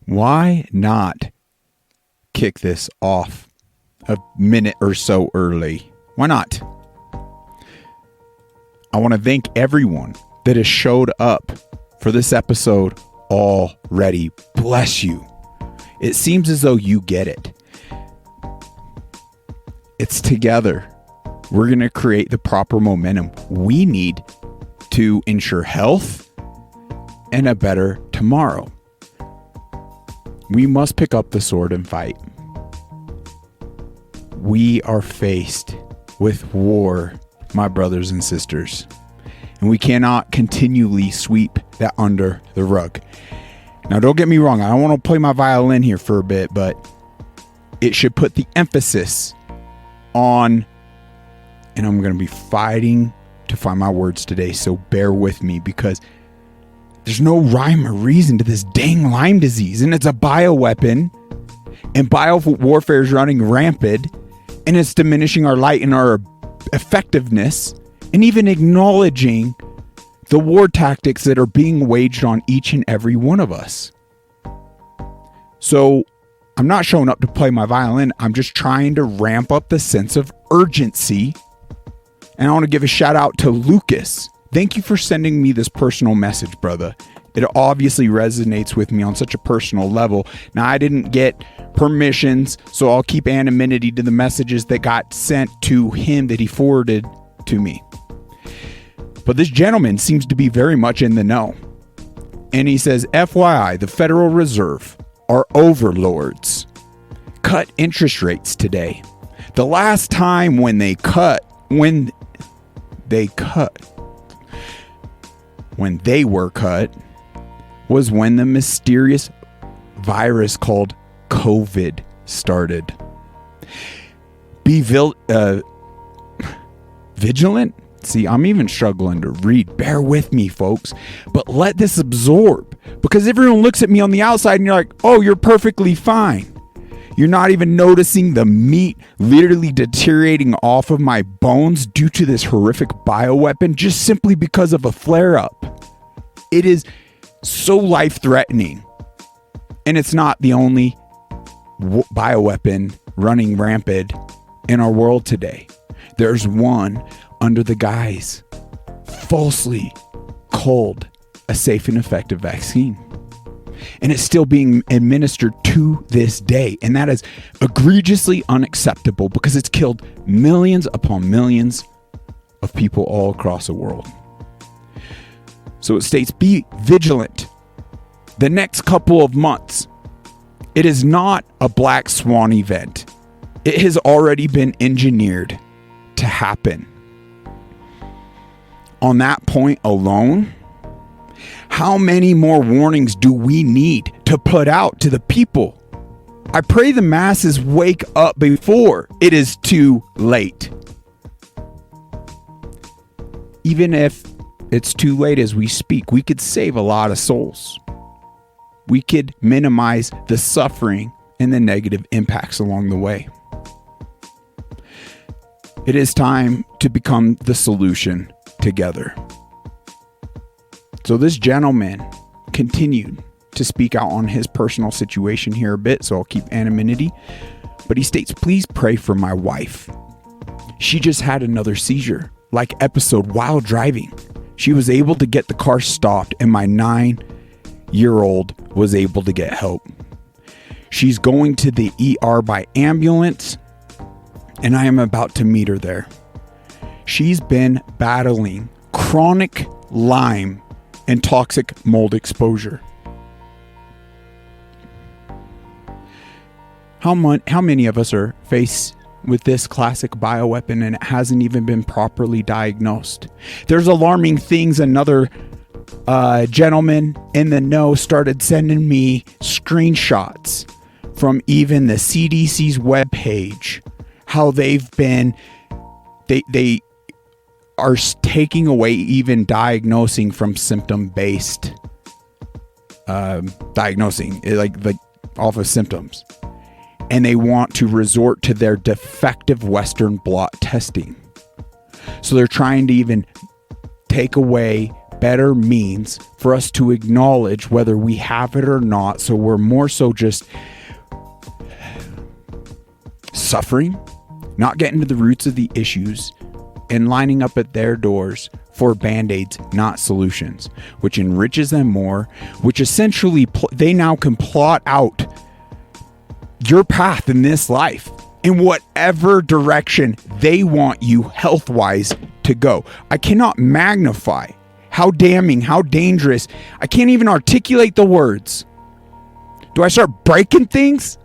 why not kick this off a minute or so early? Why not? I want to thank everyone that has showed up for this episode already. Bless you. It seems as though you get it. It's together. We're going to create the proper momentum we need to ensure health and a better tomorrow. We must pick up the sword and fight. We are faced with war, my brothers and sisters, and we cannot continually sweep that under the rug. Now, don't get me wrong. I don't want to play my violin here for a bit, but it should put the emphasis on, and I'm going to be fighting to find my words today, so bear with me, because there's no rhyme or reason to this dang Lyme disease, and it's a bioweapon, and biowarfare is running rampant, and it's diminishing our light and our effectiveness, and even acknowledging the war tactics that are being waged on each and every one of us. So I'm not showing up to play my violin. I'm just trying to ramp up the sense of urgency. And I want to give a shout out to Lucas. Thank you for sending me this personal message, brother. It obviously resonates with me on such a personal level. Now, I didn't get permissions, so I'll keep anonymity to the messages that got sent to him that he forwarded to me. But this gentleman seems to be very much in the know. And he says, FYI, the Federal Reserve are overlords. Cut interest rates today. The last time when they were cut was when the mysterious virus called COVID started. Be vigilant. See, I'm even struggling to read. Bear with me, folks. But let this absorb. Because everyone looks at me on the outside and you're like, oh, you're perfectly fine. You're not even noticing the meat literally deteriorating off of my bones due to this horrific bioweapon just simply because of a flare-up. It is so life-threatening. And it's not the only bioweapon running rampant in our world today. There's one under the guise falsely called a safe and effective vaccine. And it's still being administered to this day. And that is egregiously unacceptable because it's killed millions upon millions of people all across the world. So it states, be vigilant. The next couple of months, it is not a black swan event. It has already been engineered to happen. On that point alone, how many more warnings do we need to put out to the people? I pray the masses wake up before it is too late. Even if it's too late as we speak, we could save a lot of souls. We could minimize the suffering and the negative impacts along the way. It is time to become the solution together. So this gentleman continued to speak out on his personal situation here a bit, so I'll keep anonymity. But he states, please pray for my wife. She just had another seizure, like episode while driving. She was able to get the car stopped, and my 9-year-old was able to get help. She's going to the ER by ambulance, and I am about to meet her there. She's been battling chronic Lyme and toxic mold exposure. How many of us are faced with this classic bioweapon and it hasn't even been properly diagnosed? There's alarming things. Another gentleman in the know started sending me screenshots from even the CDC's webpage, how they've been, they are taking away even diagnosing from symptom-based diagnosing, like off of symptoms. And they want to resort to their defective Western blot testing. So they're trying to even take away better means for us to acknowledge whether we have it or not. So we're more so just suffering, not getting to the roots of the issues, and lining up at their doors for band-aids, not solutions, which enriches them more, which essentially they now can plot out your path in this life in whatever direction they want you health-wise to go. I cannot magnify how damning, how dangerous. I can't even articulate the words. Do I start breaking things?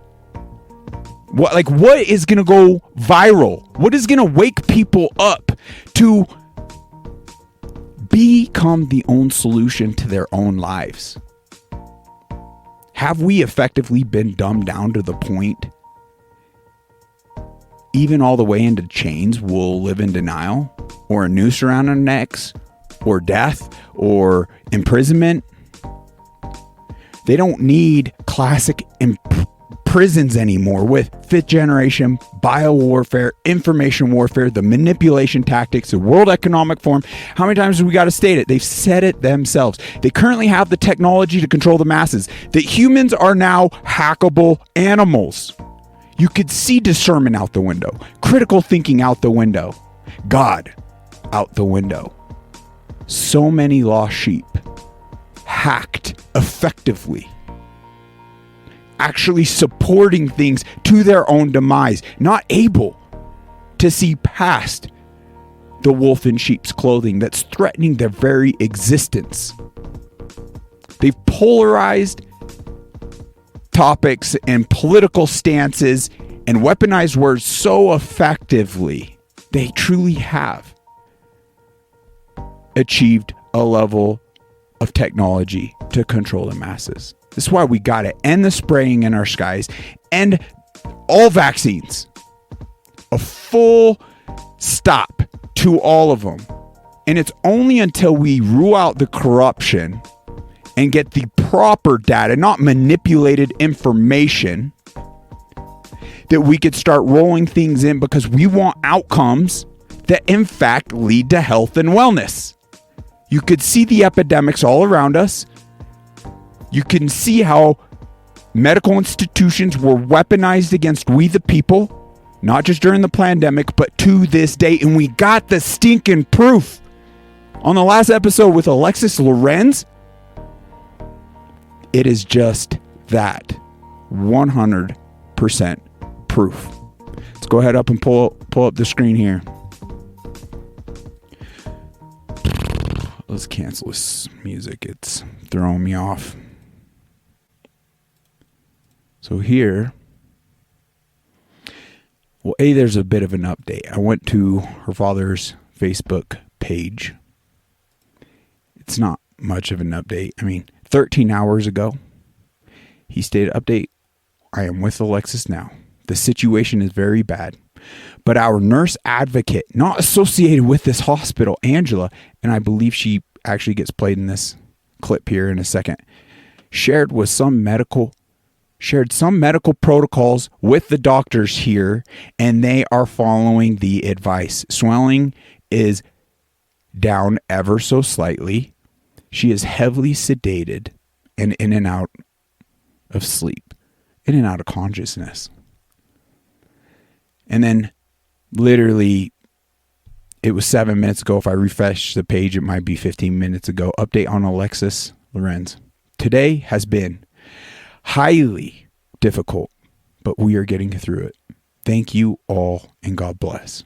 What is going to go viral? What is going to wake people up to become the own solution to their own lives? Have we effectively been dumbed down to the point, even all the way into chains, we'll live in denial, or a noose around our necks, or death, or imprisonment? They don't need classic prisons anymore with fifth generation biowarfare, information warfare, the manipulation tactics, the World Economic Forum. How many times do we got to state it? They've said it themselves. They currently have the technology to control the masses. That humans are now hackable animals. You could see discernment out the window, critical thinking out the window, God out the window. So many lost sheep, hacked effectively, actually supporting things to their own demise, not able to see past the wolf in sheep's clothing that's threatening their very existence. They've polarized topics and political stances and weaponized words so effectively. They truly have achieved a level of technology to control the masses. This is why we got to end the spraying in our skies, end all vaccines. A full stop to all of them. And it's only until we rule out the corruption and get the proper data, not manipulated information, that we could start rolling things in, because we want outcomes that in fact lead to health and wellness. You could see the epidemics all around us. You can see how medical institutions were weaponized against we the people, not just during the pandemic, but to this day. And we got the stinking proof on the last episode with Alexis Lorenz. It is just that 100% proof. Let's go ahead up and pull up the screen here. Let's cancel this music. It's throwing me off. So here, well, there's a bit of an update. I went to her father's Facebook page. It's not much of an update. I mean, 13 hours ago, he stated, update, I am with Alexis now. The situation is very bad. But our nurse advocate, not associated with this hospital, Angela, and I believe she actually gets played in this clip here in a second, shared some medical protocols with the doctors here, and they are following the advice. Swelling is down ever so slightly. She is heavily sedated and in and out of sleep, in and out of consciousness. And then literally, it was 7 minutes ago. If I refresh the page, it might be 15 minutes ago. Update on Alexis Lorenz. Today has been highly difficult, but we are getting through it. Thank you all, and God bless.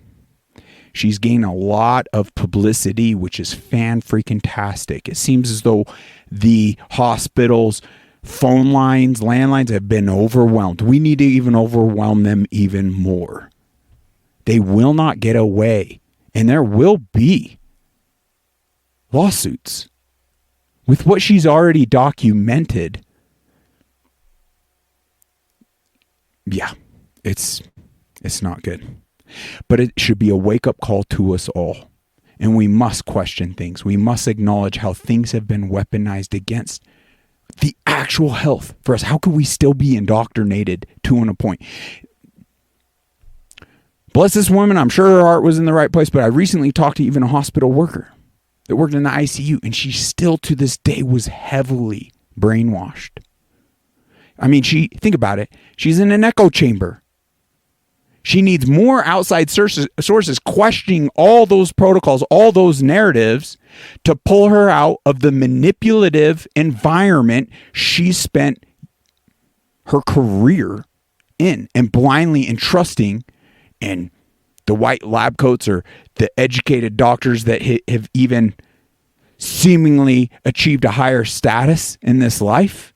She's gained a lot of publicity, which is fan-freaking-tastic. It seems as though the hospital's phone lines, landlines have been overwhelmed. We need to even overwhelm them even more. They will not get away, and there will be lawsuits. With what she's already documented, yeah, it's not good. But it should be a wake-up call to us all. And we must question things. We must acknowledge how things have been weaponized against the actual health for us. How could we still be indoctrinated to a point? Bless this woman. I'm sure her heart was in the right place, but I recently talked to even a hospital worker that worked in the ICU, and she still to this day was heavily brainwashed. I mean, think about it. She's in an echo chamber. She needs more outside sources questioning all those protocols, all those narratives to pull her out of the manipulative environment she spent her career in, and blindly entrusting in the white lab coats or the educated doctors that have even seemingly achieved a higher status in this life.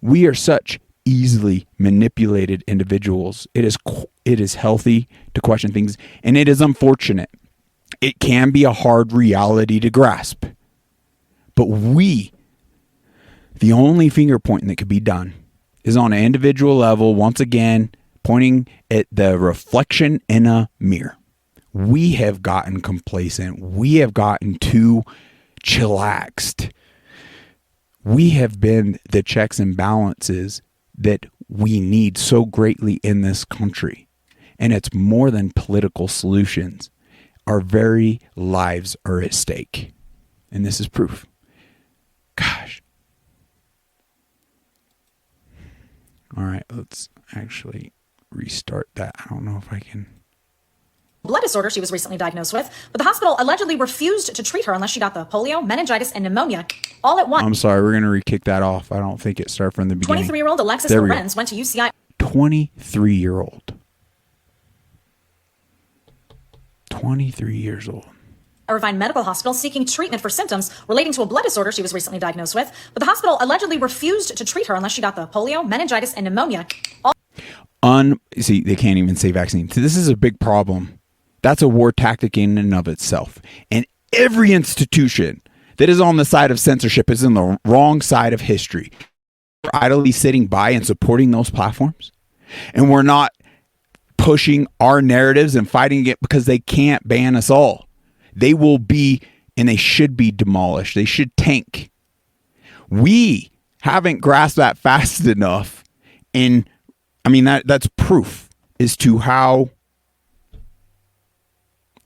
We are such easily manipulated individuals. It is healthy to question things, and it is unfortunate. It can be a hard reality to grasp. But the only finger pointing that could be done is on an individual level, once again, pointing at the reflection in a mirror. We have gotten complacent. We have gotten too chillaxed. We have been the checks and balances that we need so greatly in this country. And it's more than political solutions. Our very lives are at stake. And this is proof. Gosh. All right, let's actually restart that. I don't know if I can. Blood disorder she was recently diagnosed with, but the hospital allegedly refused to treat her unless she got the polio, meningitis, and pneumonia all at once. I'm sorry, we're going to re-kick that off. I don't think it started from the beginning. 23-year-old Alexis Lorenz went to UCI. 23-year-old. 23 years old. Irvine Medical Hospital seeking treatment for symptoms relating to a blood disorder she was recently diagnosed with, but the hospital allegedly refused to treat her unless she got the polio, meningitis, and pneumonia. See, they can't even say vaccine. So this is a big problem. That's a war tactic in and of itself. And every institution that is on the side of censorship is in the wrong side of history. We're idly sitting by and supporting those platforms, and we're not pushing our narratives and fighting it because they can't ban us all. They will be, and they should be demolished. They should tank. We haven't grasped that fast enough. And I mean, that's proof as to how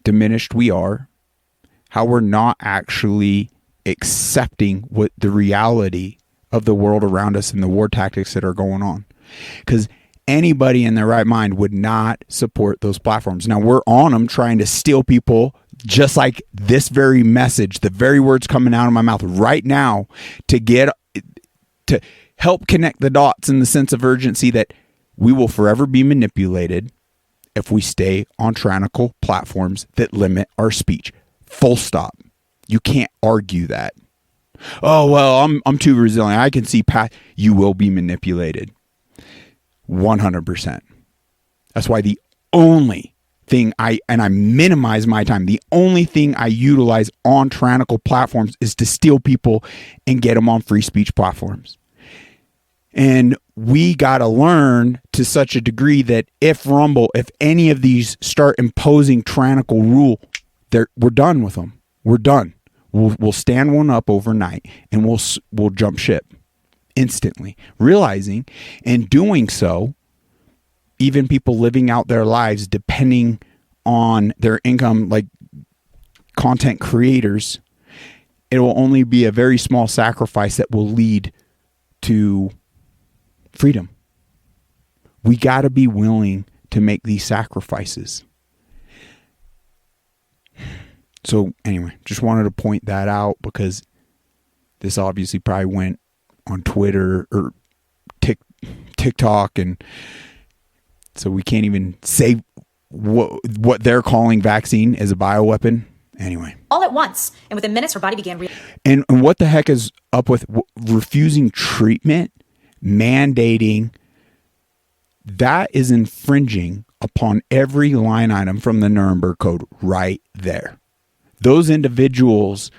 diminished we are, how we're not actually accepting what the reality of the world around us and the war tactics that are going on. Because anybody in their right mind would not support those platforms. Now, we're on them trying to steal people, just like this very message, the very words coming out of my mouth right now, to help connect the dots in the sense of urgency that we will forever be manipulated if we stay on tyrannical platforms that limit our speech. Full stop. You can't argue that. Oh, well, I'm too resilient. I can see past. You will be manipulated. 100%. That's why the only thing I minimize my time. The only thing I utilize on tyrannical platforms is to steal people and get them on free speech platforms. And we got to learn to such a degree that if any of these start imposing tyrannical rule, we're done with them. We're done. We'll stand one up overnight and we'll jump ship instantly, realizing in doing so, even people living out their lives depending on their income, like content creators, it will only be a very small sacrifice that will lead to freedom. We got to be willing to make these sacrifices. So anyway, just wanted to point that out because this obviously probably went on Twitter or TikTok, and so we can't even say what they're calling vaccine as a bioweapon. Anyway, all at once, and within minutes her body began and what the heck is up with refusing treatment, mandating? That is infringing upon every line item from the Nuremberg Code right there. Those individuals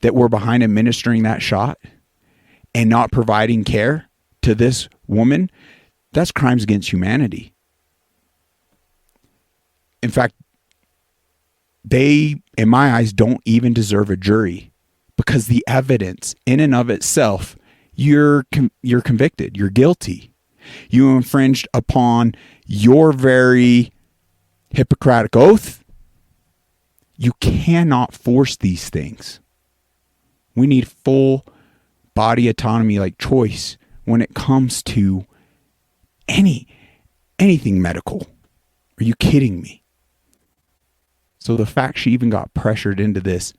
that were behind administering that shot and not providing care to this woman, that's crimes against humanity. In fact, they, in my eyes, don't even deserve a jury because the evidence in and of itself, you're convicted, you're guilty. You infringed upon your very Hippocratic oath. You cannot force these things. We need full body autonomy, like choice, when it comes to anything medical. Are you kidding me? So the fact she even got pressured into this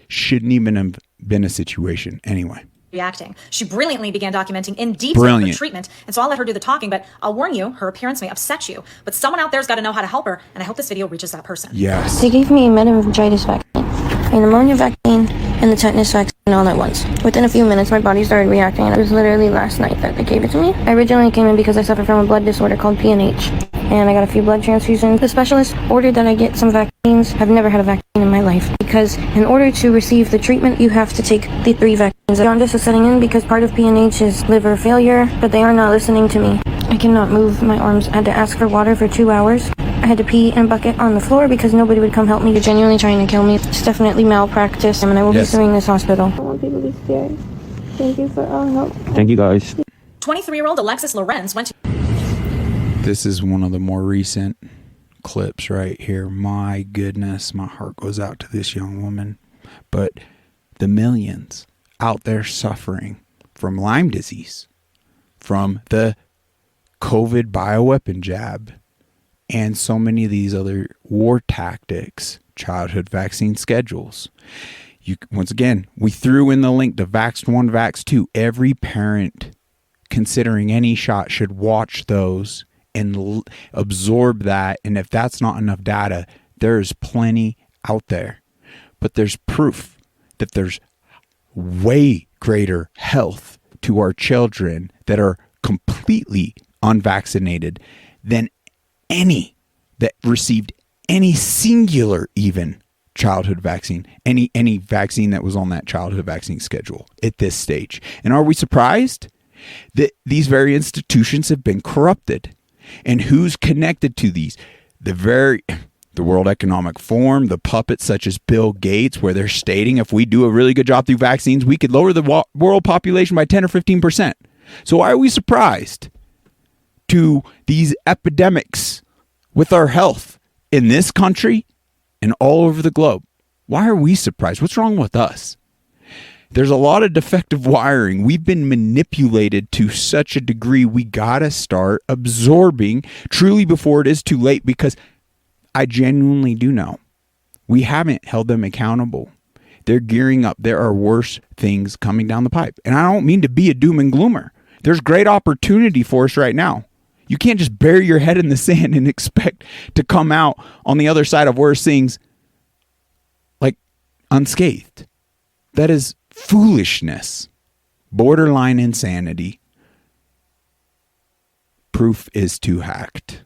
shouldn't even have been a situation anyway. Reacting. She brilliantly began documenting in detail her treatment, and so I'll let her do the talking, but I'll warn you, her appearance may upset you, but someone out there's got to know how to help her, and I hope this video reaches that person. Yes. They gave me a meningitis vaccine, a pneumonia vaccine, and the tetanus vaccine all at once. Within a few minutes, my body started reacting, and it was literally last night that they gave it to me. I originally came in because I suffer from a blood disorder called PNH, and I got a few blood transfusions. The specialist ordered that I get some vaccines. I've never had a vaccine in my life, because in order to receive the treatment, you have to take the 3 vaccines. Jaundice is setting in because part of PNH is liver failure, but they are not listening to me. I cannot move my arms. I had to ask for water for 2 hours. I had to pee in a bucket on the floor because nobody would come help me. They're genuinely trying to kill me. It's definitely malpractice, and I will be suing this hospital. I want people to be scared. Thank you for all help. Thank you, guys. 23-year-old Alexis Lorenz went to... This is one of the more recent clips right here. My goodness, my heart goes out to this young woman. But the millions out there suffering from Lyme disease, from the COVID bioweapon jab, and so many of these other war tactics, childhood vaccine schedules. Once again, we threw in the link to Vaxed 1, Vaxed 2. Every parent considering any shot should watch those and absorb that. And if that's not enough data, there's plenty out there. But there's proof that there's way greater health to our children that are completely unvaccinated than any that received any singular even childhood vaccine, any vaccine that was on that childhood vaccine schedule at this stage. And are we surprised that these very institutions have been corrupted? And who's connected to these? The World Economic Forum, the puppets such as Bill Gates, where they're stating if we do a really good job through vaccines, we could lower the world population by 10 or 15%. So why are we surprised to these epidemics with our health in this country and all over the globe? Why are we surprised? What's wrong with us? There's a lot of defective wiring. We've been manipulated to such a degree, we gotta start absorbing truly before it is too late, because I genuinely do know we haven't held them accountable. They're gearing up. There are worse things coming down the pipe. And I don't mean to be a doom and gloomer. There's great opportunity for us right now. You can't just bury your head in the sand and expect to come out on the other side of worse things like unscathed. That is foolishness, borderline insanity. Proof is too hacked.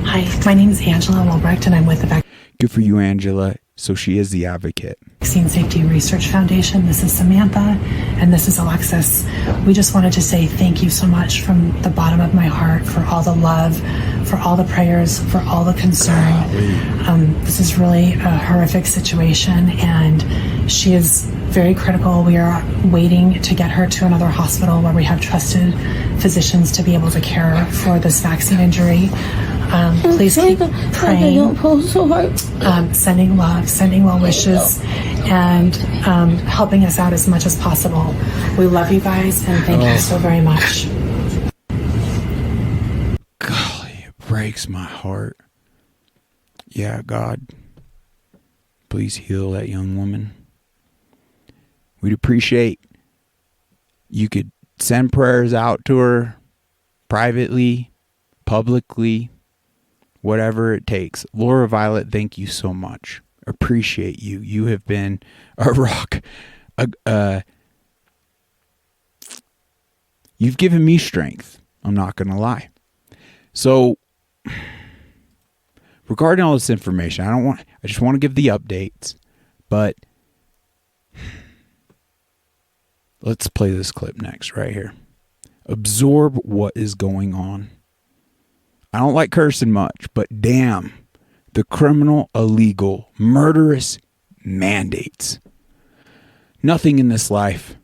Hi, my name is Angela Wilbrecht, and I'm with the Good for you, Angela. So she is the advocate. Vaccine Safety Research Foundation. This is Samantha, and this is Alexis. We just wanted to say thank you so much from the bottom of my heart for all the love, for all the prayers, for all the concern. This is really a horrific situation, and she is very critical. We are waiting to get her to another hospital where we have trusted physicians to be able to care for this vaccine injury. Please keep praying, sending love, sending well wishes, and helping us out as much as possible. We love you guys, and thank you so very much. Golly, it breaks my heart. Yeah, God, please heal that young woman. We'd appreciate you could send prayers out to her privately, publicly, whatever it takes. Laura Violet, thank you so much. Appreciate you. You have been a rock. You've given me strength. I'm not going to lie. So, regarding all this information, I just want to give the updates, but let's play this clip next right here. Absorb what is going on. I don't like cursing much, but damn, the criminal, illegal, murderous mandates. Nothing in this life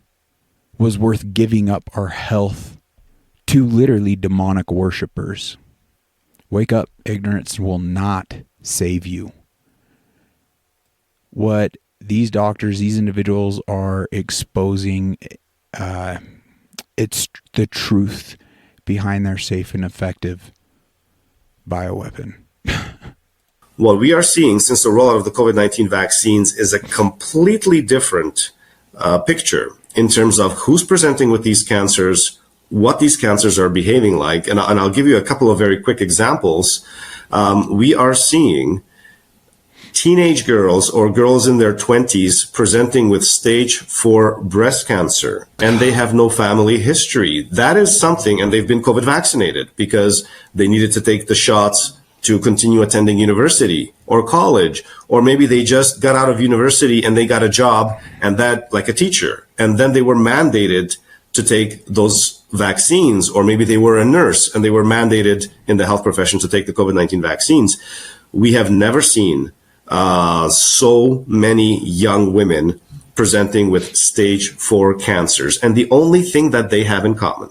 was worth giving up our health to literally demonic worshipers. Wake up. Ignorance will not save you. What these doctors, these individuals are exposing, it's the truth behind their safe and effective bioweapon. What we are seeing since the rollout of the COVID-19 vaccines is a completely different picture in terms of who's presenting with these cancers, what these cancers are behaving like. And I'll give you a couple of very quick examples. We are seeing teenage girls or girls in their 20s presenting with stage 4 breast cancer, and they have no family history. That is something, and they've been COVID vaccinated because they needed to take the shots to continue attending university or college, or maybe they just got out of university and they got a job and that, like a teacher, and then they were mandated to take those vaccines, or maybe they were a nurse and they were mandated in the health profession to take the COVID-19 vaccines. We have never seen so many young women presenting with stage 4 cancers. And the only thing that they have in common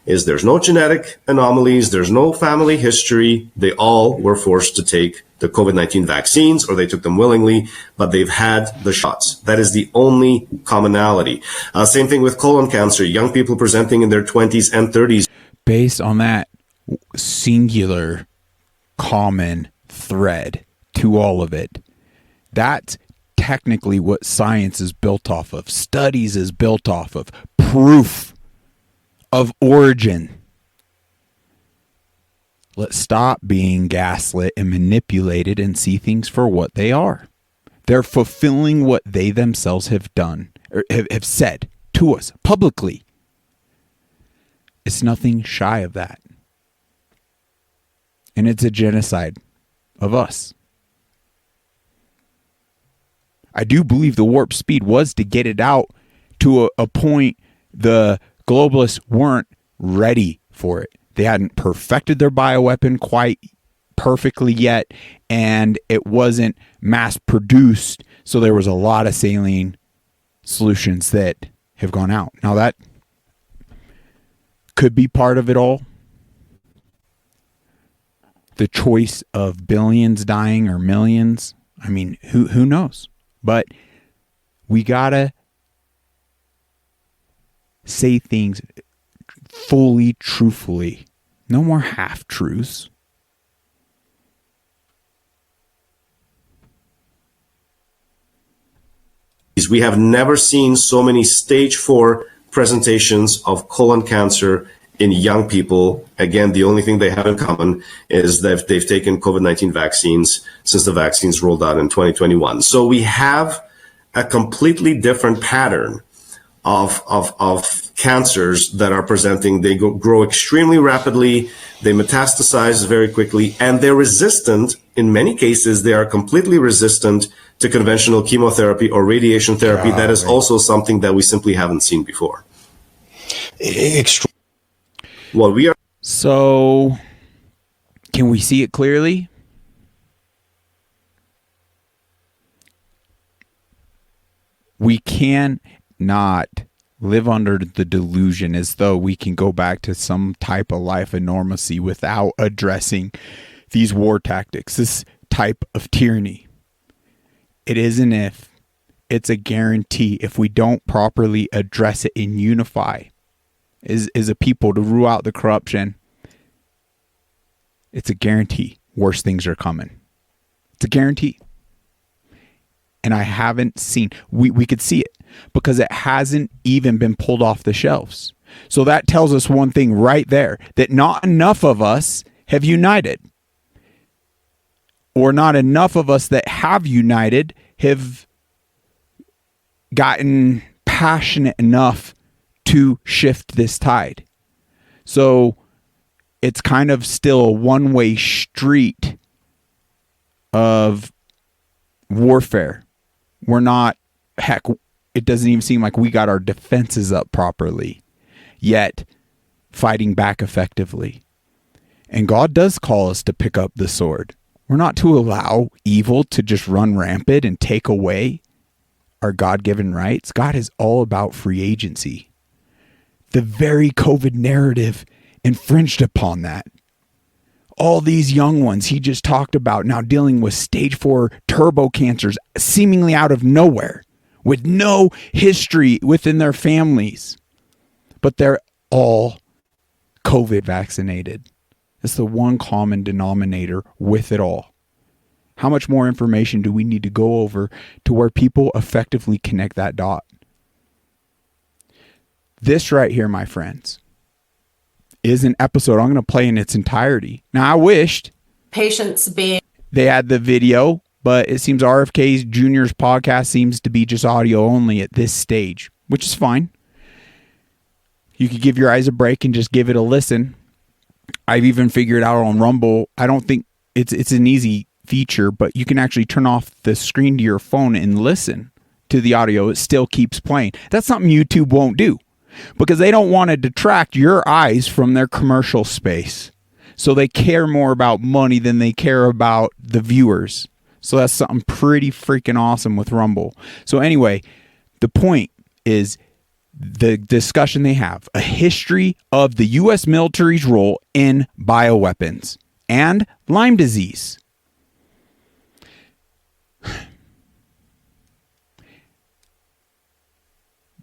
is there's no genetic anomalies, there's no family history. They all were forced to take the COVID-19 vaccines, or they took them willingly, but they've had the shots. That is the only commonality. Same thing with colon cancer, young people presenting in their 20s and 30s. Based on that singular common thread to all of it, that's technically what science is built off of. Studies is built off of. Proof of origin. Let's stop being gaslit and manipulated and see things for what they are. They're fulfilling what they themselves have done, or have said to us publicly. It's nothing shy of that. And it's a genocide of us. I do believe the warp speed was to get it out to a point the globalists weren't ready for it. They hadn't perfected their bioweapon quite perfectly yet, and it wasn't mass produced, so there was a lot of saline solutions that have gone out. Now that could be part of it all. The choice of billions dying or millions, I mean, who knows? But we gotta say things fully, truthfully. No more half-truths. We have never seen so many stage 4 presentations of colon cancer in young people. Again, the only thing they have in common is that they've taken COVID-19 vaccines since the vaccines rolled out in 2021. So we have a completely different pattern of cancers that are presenting. They grow extremely rapidly, they metastasize very quickly, and they're resistant. In many cases, they are completely resistant to conventional chemotherapy or radiation therapy. That is also something that we simply haven't seen before. Well, we are. So, can we see it clearly? We can not live under the delusion as though we can go back to some type of life of normalcy without addressing these war tactics, this type of tyranny. It isn't if, it's a guarantee if we don't properly address it and unify as a people to rule out the corruption. It's a guarantee worse things are coming. It's a guarantee. And I haven't seen, we could see it because it hasn't even been pulled off the shelves. So that tells us one thing right there, that not enough of us have united. Or not enough of us that have united have gotten passionate enough to shift this tide. So it's kind of still a one-way street of warfare. We're not, heck, it doesn't even seem like we got our defenses up properly, yet fighting back effectively. And God does call us to pick up the sword. We're not to allow evil to just run rampant and take away our God-given rights. God is all about free agency. The very COVID narrative infringed upon that. All these young ones he just talked about now dealing with stage 4 turbo cancers seemingly out of nowhere with no history within their families. But they're all COVID vaccinated. It's the one common denominator with it all. How much more information do we need to go over to where people effectively connect that dot? This right here, my friends, is an episode I'm going to play in its entirety. Now, I wished patients being they had the video, but it seems RFK's Junior's podcast seems to be just audio only at this stage, which is fine. You could give your eyes a break and just give it a listen. I've even figured out on Rumble, I don't think it's an easy feature, but you can actually turn off the screen to your phone and listen to the audio. It still keeps playing. That's something YouTube won't do because they don't want to detract your eyes from their commercial space. So they care more about money than they care about the viewers. So that's something pretty freaking awesome with Rumble. So anyway, the point is the discussion they have, a history of the U.S. military's role in bioweapons and Lyme disease.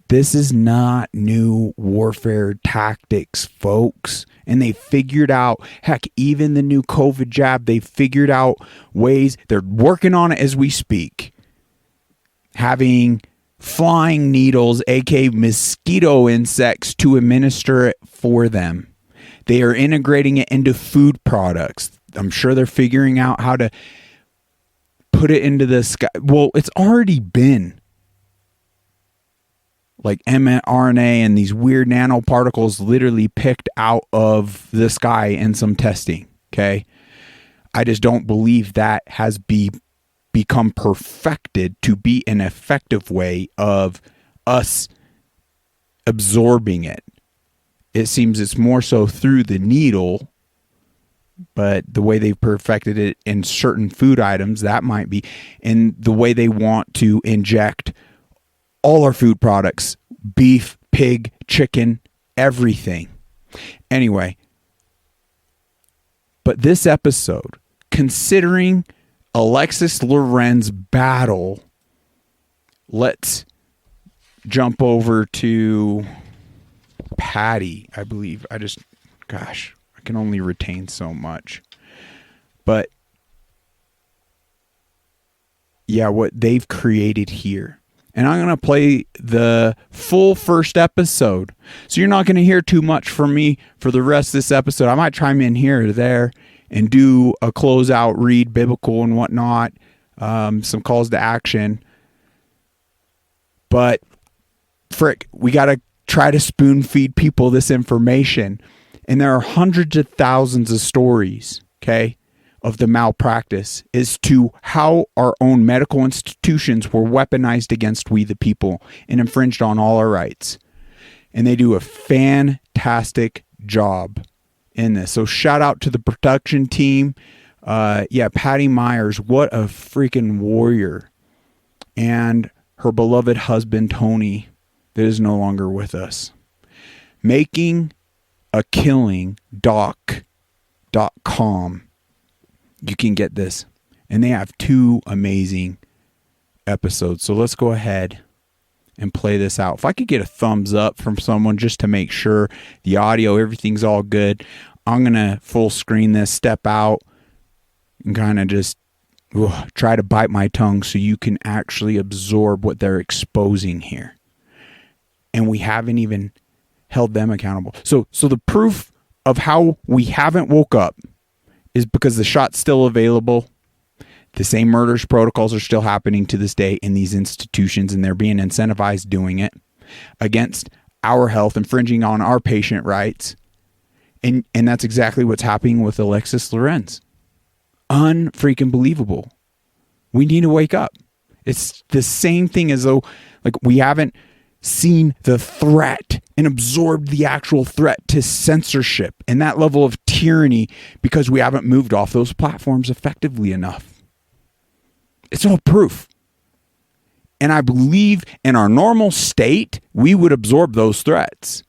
This is not new warfare tactics, folks. And they figured out, heck, even the new COVID jab, they figured out ways. They're working on it as we speak. Having flying needles, aka mosquito insects, to administer it for them. They are integrating it into food products. I'm sure they're figuring out how to put it into the sky. Well, it's already been like mRNA and these weird nanoparticles literally picked out of the sky in some testing. Okay. I just don't believe that has become perfected to be an effective way of us absorbing it. It seems it's more so through the needle, but the way they've perfected it in certain food items, that might be, and the way they want to inject all our food products, beef, pig, chicken, everything. Anyway, but this episode, considering Alexis Loren's battle, let's jump over to Patty, I believe. I can only retain so much. But yeah, what they've created here. And I'm going to play the full first episode. So you're not going to hear too much from me for the rest of this episode. I might chime in here or there and do a closeout, read biblical and whatnot, some calls to action. But frick, we got to try to spoon feed people this information. And there are hundreds of thousands of stories, okay, of the malpractice as to how our own medical institutions were weaponized against we the people and infringed on all our rights. And they do a fantastic job in this. So shout out to the production team. Patty Myers, what a freaking warrior. And her beloved husband, Tony, that is no longer with us. Making a killing doc.com. You can get this. And they have 2 amazing episodes. So let's go ahead and play this out. If I could get a thumbs up from someone just to make sure the audio, everything's all good. I'm going to full screen this, step out, and kind of just try to bite my tongue so you can actually absorb what they're exposing here. And we haven't even held them accountable. So the proof of how we haven't woke up is because the shot's still available. The same murders protocols are still happening to this day in these institutions, and they're being incentivized doing it against our health, infringing on our patient rights. And that's exactly what's happening with Alexis Lorenz. Unfreaking believable. We need to wake up. It's the same thing as though like we haven't seen the threat and absorbed the actual threat to censorship and that level of tyranny because we haven't moved off those platforms effectively enough. It's all proof. And I believe in our normal state, we would absorb those threats.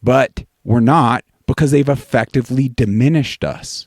But we're not because they've effectively diminished us.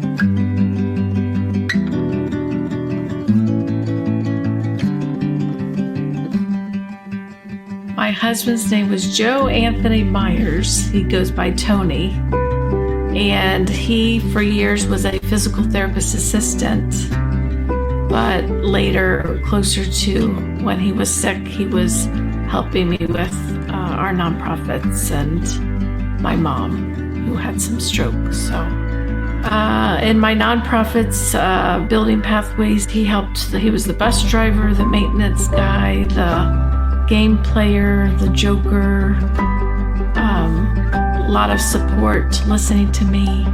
Bye. My husband's name was Joe Anthony Myers. He goes by Tony. And he, for years, was a physical therapist assistant. But later, closer to when he was sick, he was helping me with our nonprofits and my mom, who had some stroke. So in my nonprofits, Building Pathways, he was the bus driver, the maintenance guy, the game player, the joker, a lot of support, listening to me.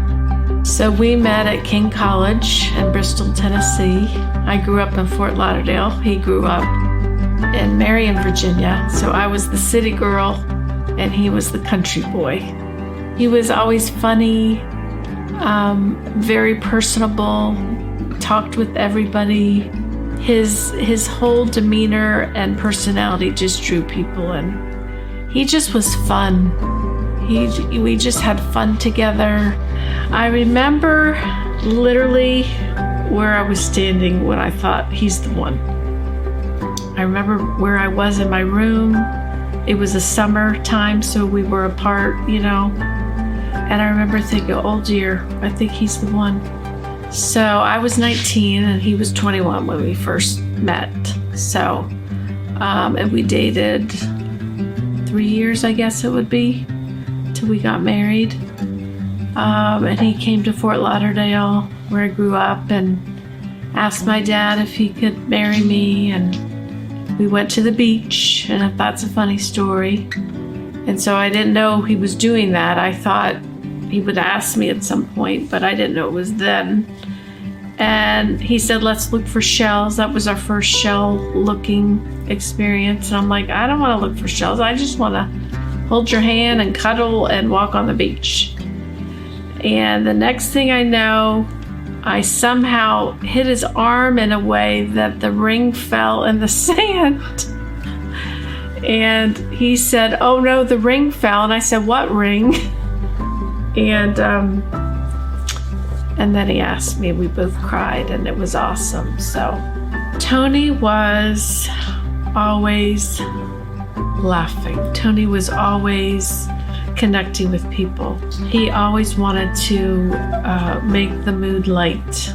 So we met at King College in Bristol, Tennessee. I grew up in Fort Lauderdale. He grew up in Marion, Virginia. So I was the city girl and he was the country boy. He was always funny, very personable, talked with everybody. His whole demeanor and personality just drew people in. He just was fun. We just had fun together. I remember literally where I was standing when I thought, he's the one. I remember where I was in my room. It was a summer time, so we were apart, And I remember thinking, oh dear, I think he's the one. So I was 19 and he was 21 when we first met. So, and we dated 3 years, I guess it would be, till we got married. And he came to Fort Lauderdale, where I grew up, and asked my dad if he could marry me. And we went to the beach, and that's a funny story. And so I didn't know he was doing that. I thought he would ask me at some point, but I didn't know it was then. And he said, let's look for shells. That was our first shell looking experience. And I'm like, I don't want to look for shells. I just want to hold your hand and cuddle and walk on the beach. And the next thing I know, I somehow hit his arm in a way that the ring fell in the sand. And he said, oh no, the ring fell. And I said, what ring? And then he asked me, we both cried, and it was awesome. So Tony was always laughing. Tony was always connecting with people. He always wanted to make the mood light.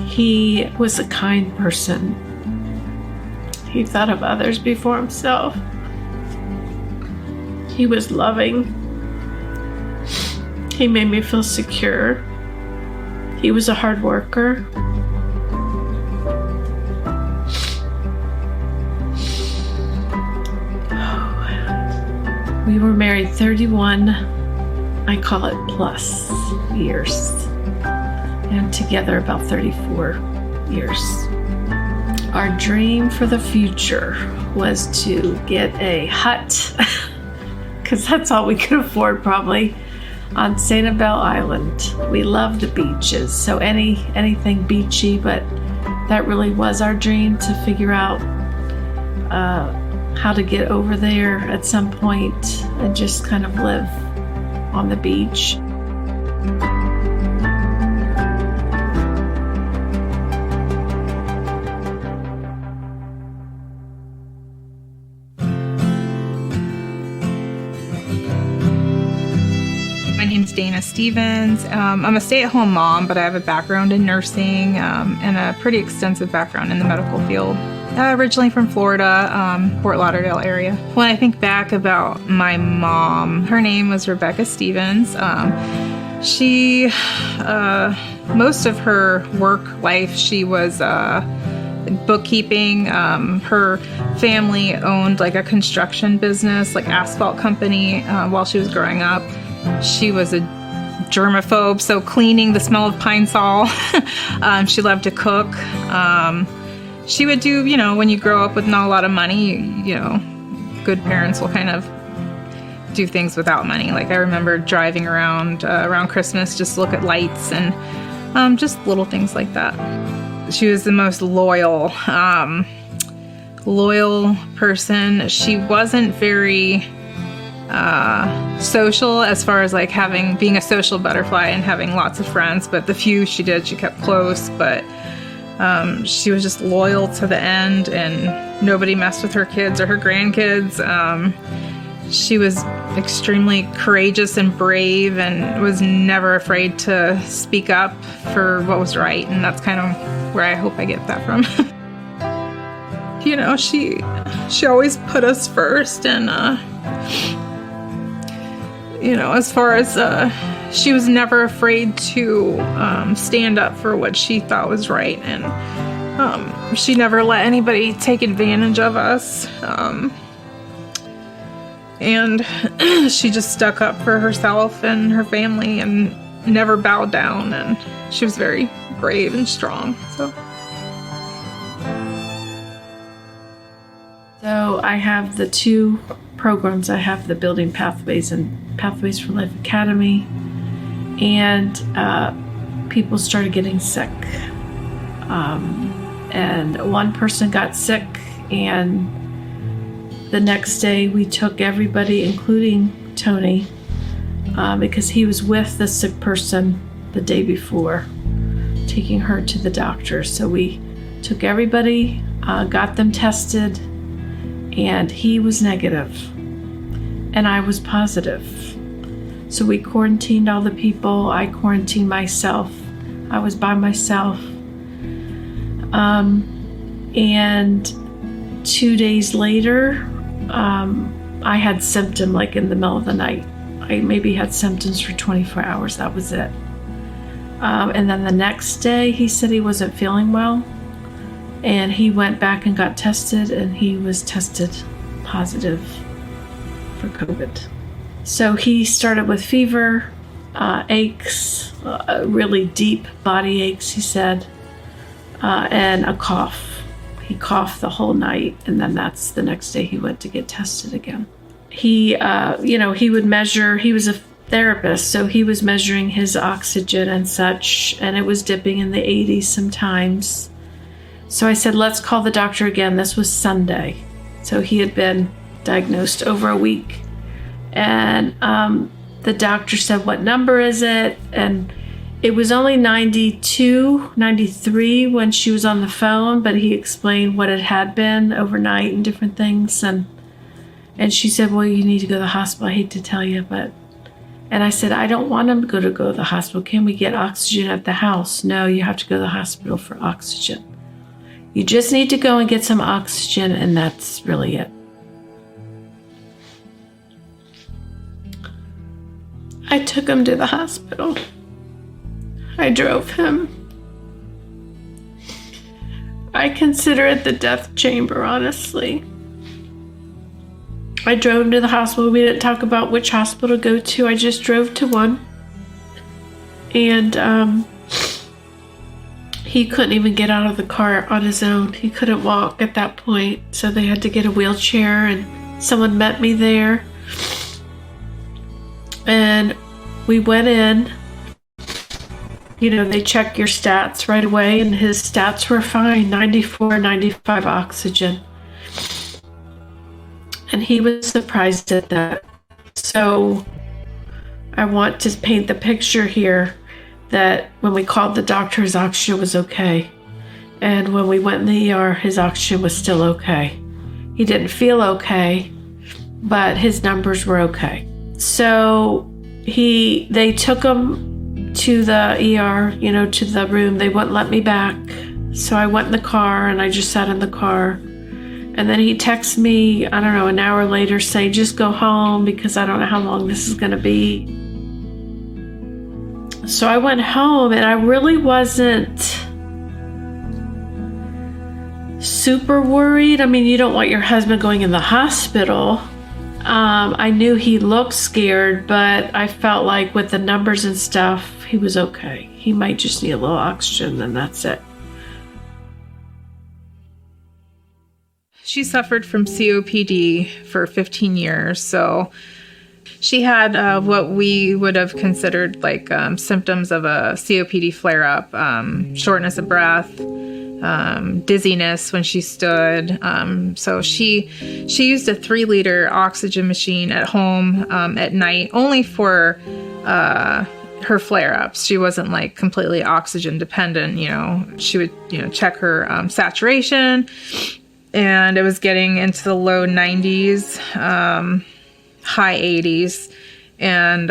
He was a kind person. He thought of others before himself. He was loving. He made me feel secure. He was a hard worker. We were married 31, I call it plus years, and together about 34 years. Our dream for the future was to get a hut, because that's all we could afford probably, on Sanibel Island. We love the beaches, so anything beachy, but that really was our dream, to figure out how to get over there at some point and just kind of live on the beach. My name's Dana Stevens. I'm a stay-at-home mom, but I have a background in nursing and a pretty extensive background in the medical field. Originally from Florida, Fort Lauderdale area. When I think back about my mom, her name was Rebecca Stevens. She, most of her work life, she was bookkeeping. Her family owned like a construction business, like asphalt company, while she was growing up. She was a germaphobe, so cleaning, the smell of pine sol. She loved to cook. She would do, when you grow up with not a lot of money, good parents will kind of do things without money. Like I remember driving around Christmas, just look at lights and just little things like that. She was the most loyal person. She wasn't very social as far as like being a social butterfly and having lots of friends, but the few she did, she kept close. But She was just loyal to the end, and nobody messed with her kids or her grandkids. She was extremely courageous and brave and was never afraid to speak up for what was right, and that's kind of where I hope I get that from. You know, she always put us first, and you know, as far as she was never afraid to stand up for what she thought was right, and she never let anybody take advantage of us. And she just stuck up for herself and her family and never bowed down, and she was very brave and strong. So I have the two programs. I have the Building Pathways and Pathways for Life Academy, and people started getting sick. And one person got sick, and the next day we took everybody, including Tony, because he was with the sick person the day before, taking her to the doctor. So we took everybody, got them tested, and he was negative, and I was positive. So we quarantined all the people. I quarantined myself. I was by myself. And 2 days later, I had symptoms like in the middle of the night. I maybe had symptoms for 24 hours. That was it. And then the next day, he said he wasn't feeling well. And he went back and got tested, and he was tested positive for COVID. So he started with fever, aches, really deep body aches, he said, and a cough. He coughed the whole night, and then that's the next day he went to get tested again. He, he would measure, he was a therapist, so he was measuring his oxygen and such, and it was dipping in the 80s sometimes. So I said, let's call the doctor again. This was Sunday. So he had been diagnosed over a week. And the doctor said, what number is it? And it was only 92, 93 when she was on the phone, but he explained what it had been overnight and different things. And she said, well, you need to go to the hospital. I hate to tell you, but... And I said, I don't want him to go to the hospital. Can we get oxygen at the house? No, you have to go to the hospital for oxygen. You just need to go and get some oxygen, and that's really it. I took him to the hospital. I drove him. I consider it the death chamber, honestly. I drove him to the hospital. We didn't talk about which hospital to go to. I just drove to one. And he couldn't even get out of the car on his own. He couldn't walk at that point. So they had to get a wheelchair, and someone met me there. And we went in. You know, they check your stats right away, and his stats were fine, 94, 95 oxygen. And he was surprised at that. So I want to paint the picture here that when we called the doctor, his oxygen was okay. And when we went in the ER, his oxygen was still okay. He didn't feel okay, but his numbers were okay. So they took him to the ER, to the room. They wouldn't let me back. So I went in the car, and I just sat in the car. And then he texted me, I don't know, an hour later, say, just go home because I don't know how long this is going to be. So I went home, and I really wasn't super worried. I mean, you don't want your husband going in the hospital. I knew he looked scared, but I felt like with the numbers and stuff, he was okay. He might just need a little oxygen, and that's it. She suffered from COPD for 15 years, so she had what we would have considered like symptoms of a COPD flare-up, shortness of breath, dizziness when she stood. So she used a 3-liter oxygen machine at home at night, only for her flare-ups. She wasn't like completely oxygen dependent. She would check her saturation, and it was getting into the low 90s, high 80s, and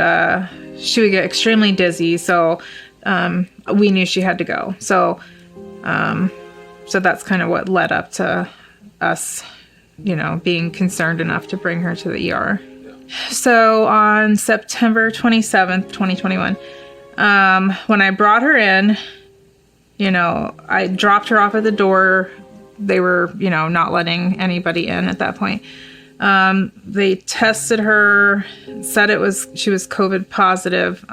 she would get extremely dizzy. So we knew she had to go. So that's kind of what led up to us, being concerned enough to bring her to the ER. So on September 27th, 2021, when I brought her in, I dropped her off at the door. They were, not letting anybody in at that point. They tested her, said she was COVID positive,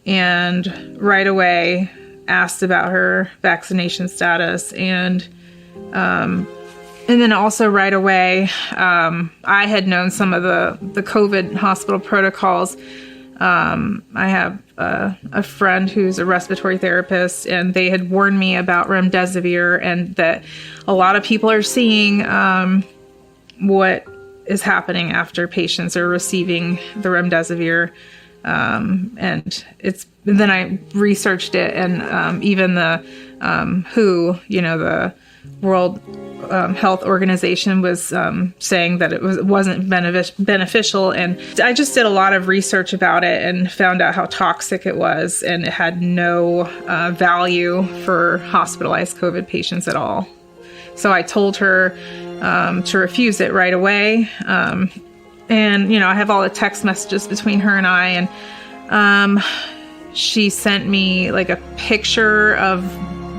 and right away asked about her vaccination status. And then also right away, I had known some of the COVID hospital protocols. I have a friend who's a respiratory therapist, and they had warned me about remdesivir, and that a lot of people are seeing what is happening after patients are receiving the remdesivir. And then I researched it, and even the WHO, the World Health Organization, was saying that it wasn't beneficial. And I just did a lot of research about it and found out how toxic it was, and it had no value for hospitalized COVID patients at all. So I told her to refuse it right away. And, I have all the text messages between her and I, and she sent me like a picture of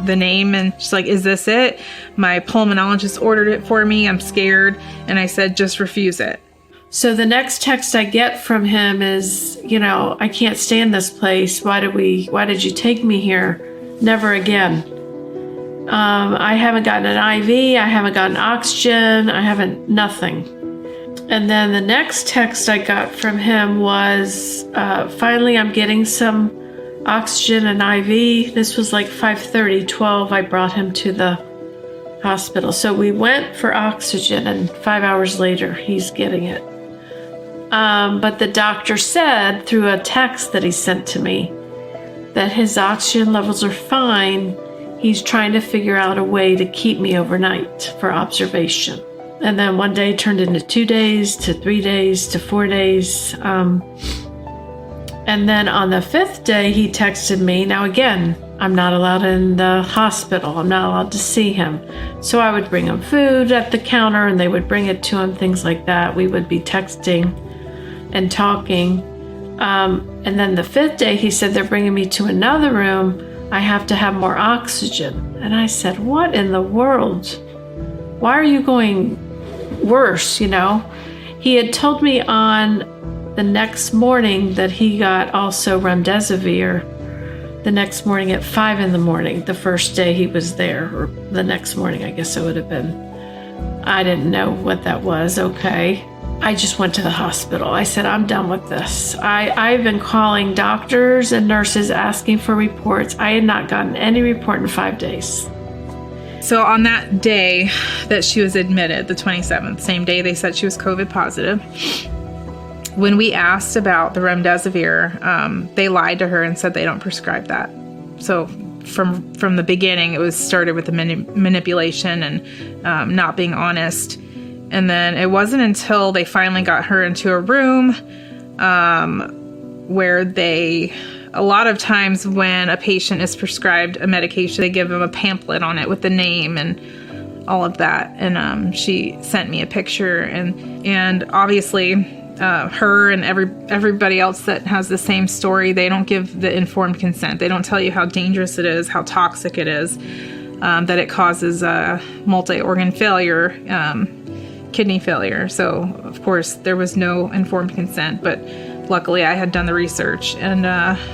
the name, and she's like, "Is this it? My pulmonologist ordered it for me. I'm scared." And I said, "Just refuse it." So the next text I get from him is, "I can't stand this place. Why did you take me here? Never again. I haven't gotten an IV. I haven't gotten oxygen. I haven't nothing." And then the next text I got from him was, "Finally, I'm getting some oxygen and IV." This was like 5:30, 12. I brought him to the hospital. So we went for oxygen, and 5 hours later, he's getting it. But the doctor said through a text that he sent to me that his oxygen levels are fine. He's trying to figure out a way to keep me overnight for observation. And then one day turned into 2 days, to 3 days, to 4 days. And then on the 5th day, he texted me. Now again, I'm not allowed in the hospital. I'm not allowed to see him. So I would bring him food at the counter, and they would bring it to him, things like that. We would be texting and talking. And then the 5th day, he said, "They're bringing me to another room. I have to have more oxygen." And I said, "What in the world? Why are you going worse?" He had told me on the next morning that he got also remdesivir the next morning at 5 a.m, the first day he was there, or the next morning, I guess it would have been. I didn't know what that was. Okay. I just went to the hospital. I said, "I'm done with this." I've been calling doctors and nurses asking for reports. I had not gotten any report in 5 days. So on that day that she was admitted, the 27th, same day they said she was COVID positive, when we asked about the remdesivir, they lied to her and said they don't prescribe that. So from the beginning, it was started with the manipulation and not being honest. And then it wasn't until they finally got her into a room where a lot of times when a patient is prescribed a medication, they give them a pamphlet on it with the name and all of that. And she sent me a picture, and obviously her and everybody else that has the same story, they don't give the informed consent. They don't tell you how dangerous it is, how toxic it is, that it causes multi-organ failure, kidney failure. So of course there was no informed consent, but luckily I had done the research, and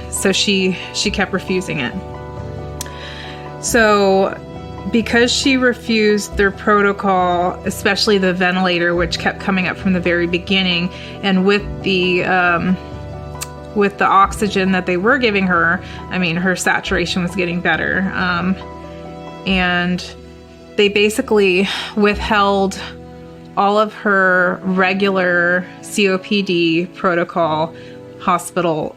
so she kept refusing it. So because she refused their protocol, especially the ventilator, which kept coming up from the very beginning, and with the oxygen that they were giving her, I mean, her saturation was getting better. And they basically withheld all of her regular COPD protocol hospital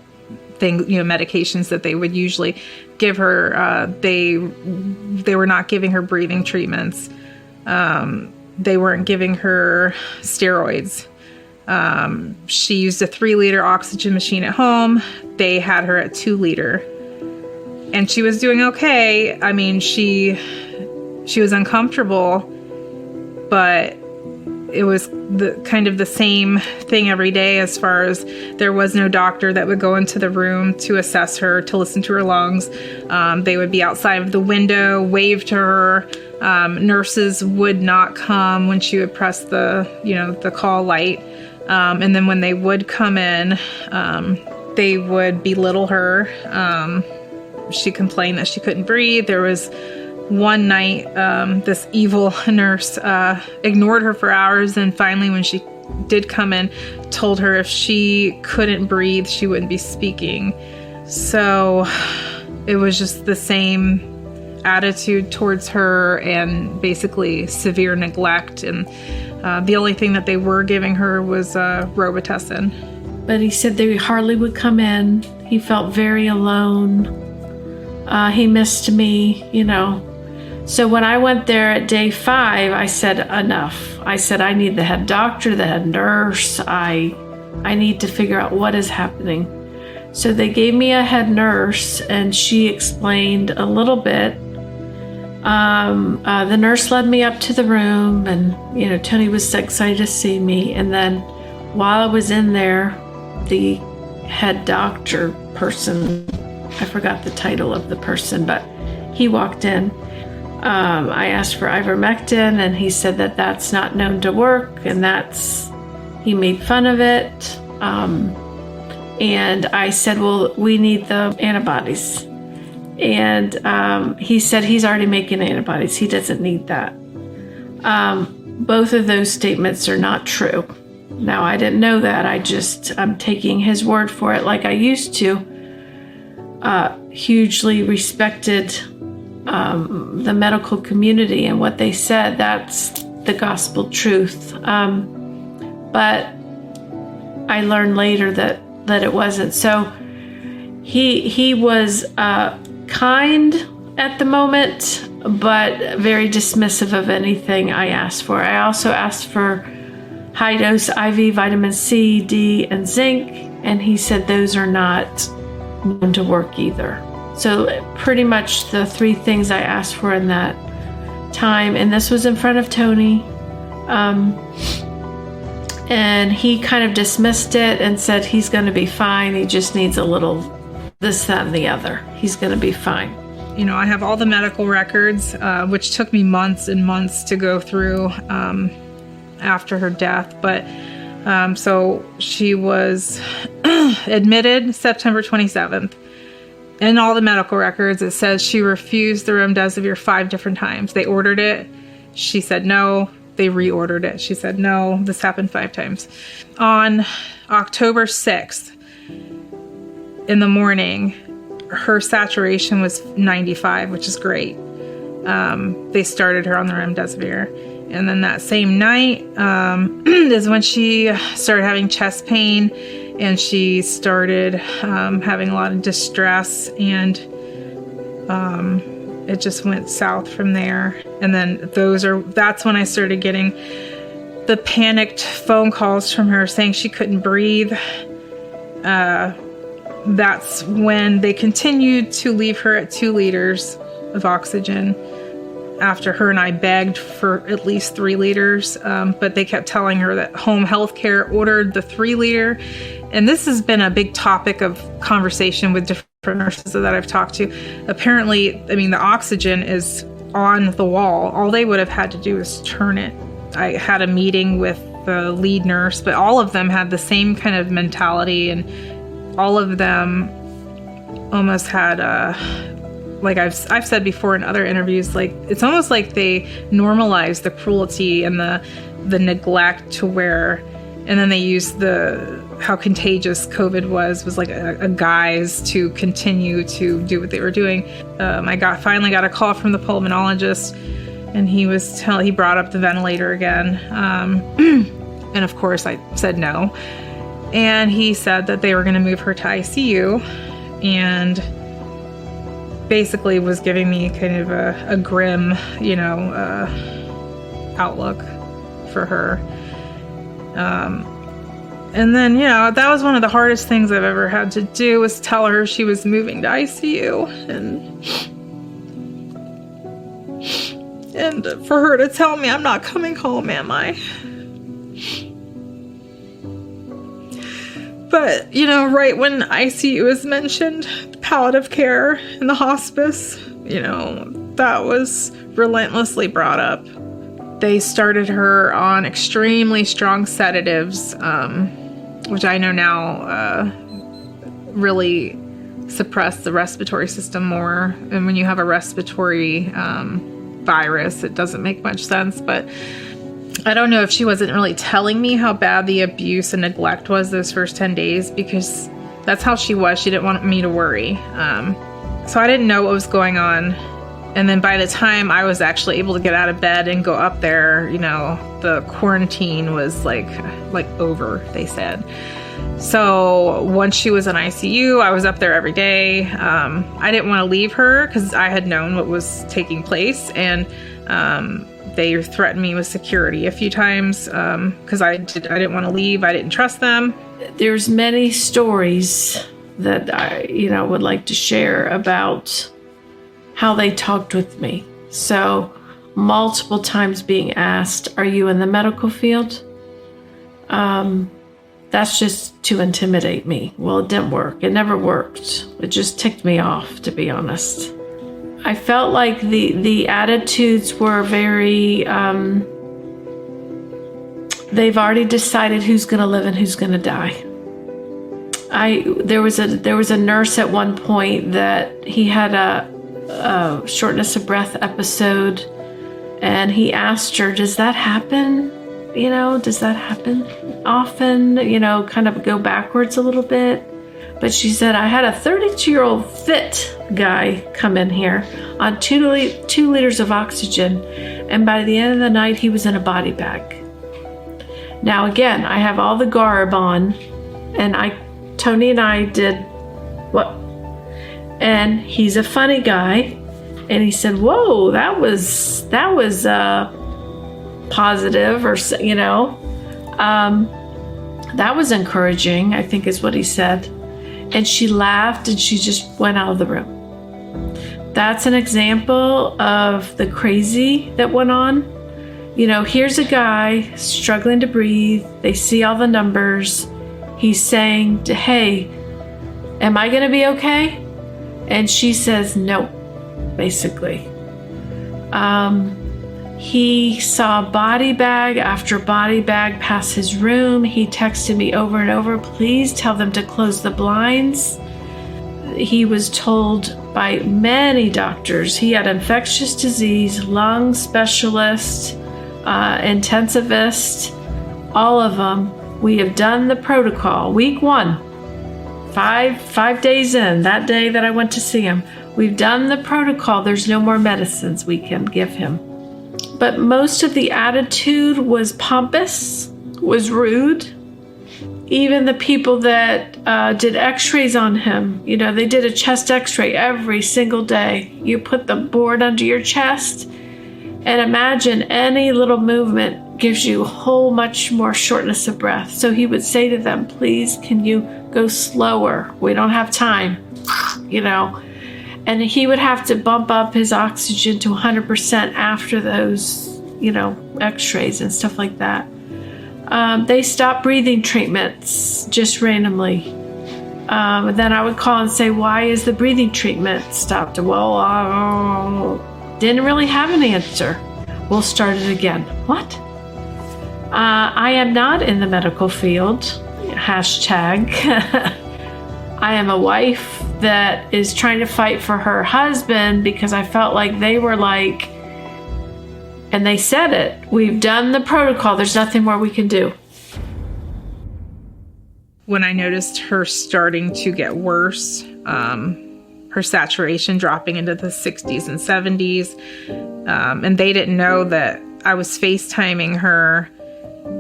medications that they would usually give her. They were not giving her breathing treatments. They weren't giving her steroids. She used a 3-liter oxygen machine at home. They had her at 2-liter, and she was doing okay. I mean, she was uncomfortable, but it was the same thing every day, as far as there was no doctor that would go into the room to assess her, to listen to her lungs. They would be outside of the window, wave to her. Nurses would not come when she would press the call light. And then when they would come in, they would belittle her. She complained that she couldn't breathe. There was one night, this evil nurse ignored her for hours, and finally, when she did come in, told her if she couldn't breathe, she wouldn't be speaking. So it was just the same attitude towards her, and basically severe neglect. And the only thing that they were giving her was Robitussin. But he said they hardly would come in. He felt very alone. He missed me, So when I went there at day 5, I said, enough. I said, I need the head doctor, the head nurse. I need to figure out what is happening. So they gave me a head nurse, and she explained a little bit. The nurse led me up to the room, and, Tony was excited to see me. And then while I was in there, the head doctor person, I forgot the title of the person, but he walked in. I asked for ivermectin, and he said that that's not known to work, and he made fun of it. And I said, well, we need the antibodies. And he said he's already making antibodies. He doesn't need that. Both of those statements are not true. Now, I didn't know that. I'm taking his word for it like I used to. Hugely respected the medical community and what they said. That's the gospel truth. But I learned later that it wasn't. So he was kind at the moment, but very dismissive of anything I asked for. I also asked for high-dose IV vitamin C, D, and zinc, and he said those are not known to work either. So pretty much the 3 things I asked for in that time, and this was in front of Tony, and he kind of dismissed it and said he's going to be fine. He just needs a little this, that, and the other. He's going to be fine. I have all the medical records, which took me months and months to go through after her death. But so she was admitted September 27th. In all the medical records, it says she refused the remdesivir 5 different times. They ordered it. She said no. They reordered it. She said no. This happened 5 times. On October 6th, in the morning, her saturation was 95, which is great. They started her on the remdesivir. And then that same night is when she started having chest pain, and she started having a lot of distress, and it just went south from there. And then that's when I started getting the panicked phone calls from her saying she couldn't breathe. That's when they continued to leave her at 2 liters of oxygen after her and I begged for at least 3 liters. But they kept telling her that home health care ordered the 3 liter. And this has been a big topic of conversation with different nurses that I've talked to. Apparently, the oxygen is on the wall. All they would have had to do is turn it. I had a meeting with the lead nurse, but all of them had the same kind of mentality, and all of them almost had like I've said before in other interviews, like it's almost like they normalized the cruelty and the neglect to where, and then they used how contagious COVID was like a guise to continue to do what they were doing. I finally got a call from the pulmonologist, and he brought up the ventilator again, and of course I said no. And he said that they were going to move her to ICU, and basically was giving me kind of a grim, outlook for her. And then, that was one of the hardest things I've ever had to do, was tell her she was moving to ICU. And for her to tell me, I'm not coming home, am I? But, right when ICU is mentioned, palliative care and the hospice, that was relentlessly brought up. They started her on extremely strong sedatives, which I know now really suppress the respiratory system more. And when you have a respiratory virus, it doesn't make much sense. But I don't know if she wasn't really telling me how bad the abuse and neglect was those first 10 days, because that's how she was. She didn't want me to worry. So I didn't know what was going on. And then by the time I was actually able to get out of bed and go up there, the quarantine was like over, they said. So once she was in ICU, I was up there every day. I didn't want to leave her because I had known what was taking place. And they threatened me with security a few times because I didn't want to leave. I didn't trust them. There's many stories that I, would like to share about how they talked with me. So multiple times being asked, are you in the medical field? That's just to intimidate me. Well, it didn't work. It never worked. It just ticked me off, to be honest. I felt like the attitudes were very, they've already decided who's going to live and who's going to die. There was a nurse at one point that he had a shortness of breath episode, and he asked her, does that happen? Does that happen often? Kind of go backwards a little bit. But she said, I had a 32-year-old fit guy come in here on 2 liters of oxygen, and by the end of the night, he was in a body bag. Now, again, I have all the garb on, and Tony and I did what? And he's a funny guy, and he said, whoa, that was positive, or, that was encouraging, I think is what he said. And she laughed and she just went out of the room. That's an example of the crazy that went on. Here's a guy struggling to breathe. They see all the numbers. He's saying, hey, am I going to be okay? And she says, no, basically. He saw body bag after body bag pass his room. He texted me over and over, please tell them to close the blinds. He was told by many doctors he had infectious disease, lung specialist, intensivist, all of them. We have done the protocol. Week 1, 5 days in, that day that I went to see him, we've done the protocol. There's no more medicines we can give him. But most of the attitude was pompous, was rude. Even the people that did x-rays on him, they did a chest x-ray every single day. You put the board under your chest, and imagine any little movement gives you a whole much more shortness of breath. So he would say to them, please, can you go slower? We don't have time, And he would have to bump up his oxygen to 100% after those, x-rays and stuff like that. They stopped breathing treatments just randomly. And then I would call and say, why is the breathing treatment stopped? Well, didn't really have an answer. We'll start it again. What? I am not in the medical field. Hashtag. I am a wife that is trying to fight for her husband because I felt like they were like, and they said it, we've done the protocol, there's nothing more we can do. When I noticed her starting to get worse, her saturation dropping into the 60s and 70s, and they didn't know that I was FaceTiming her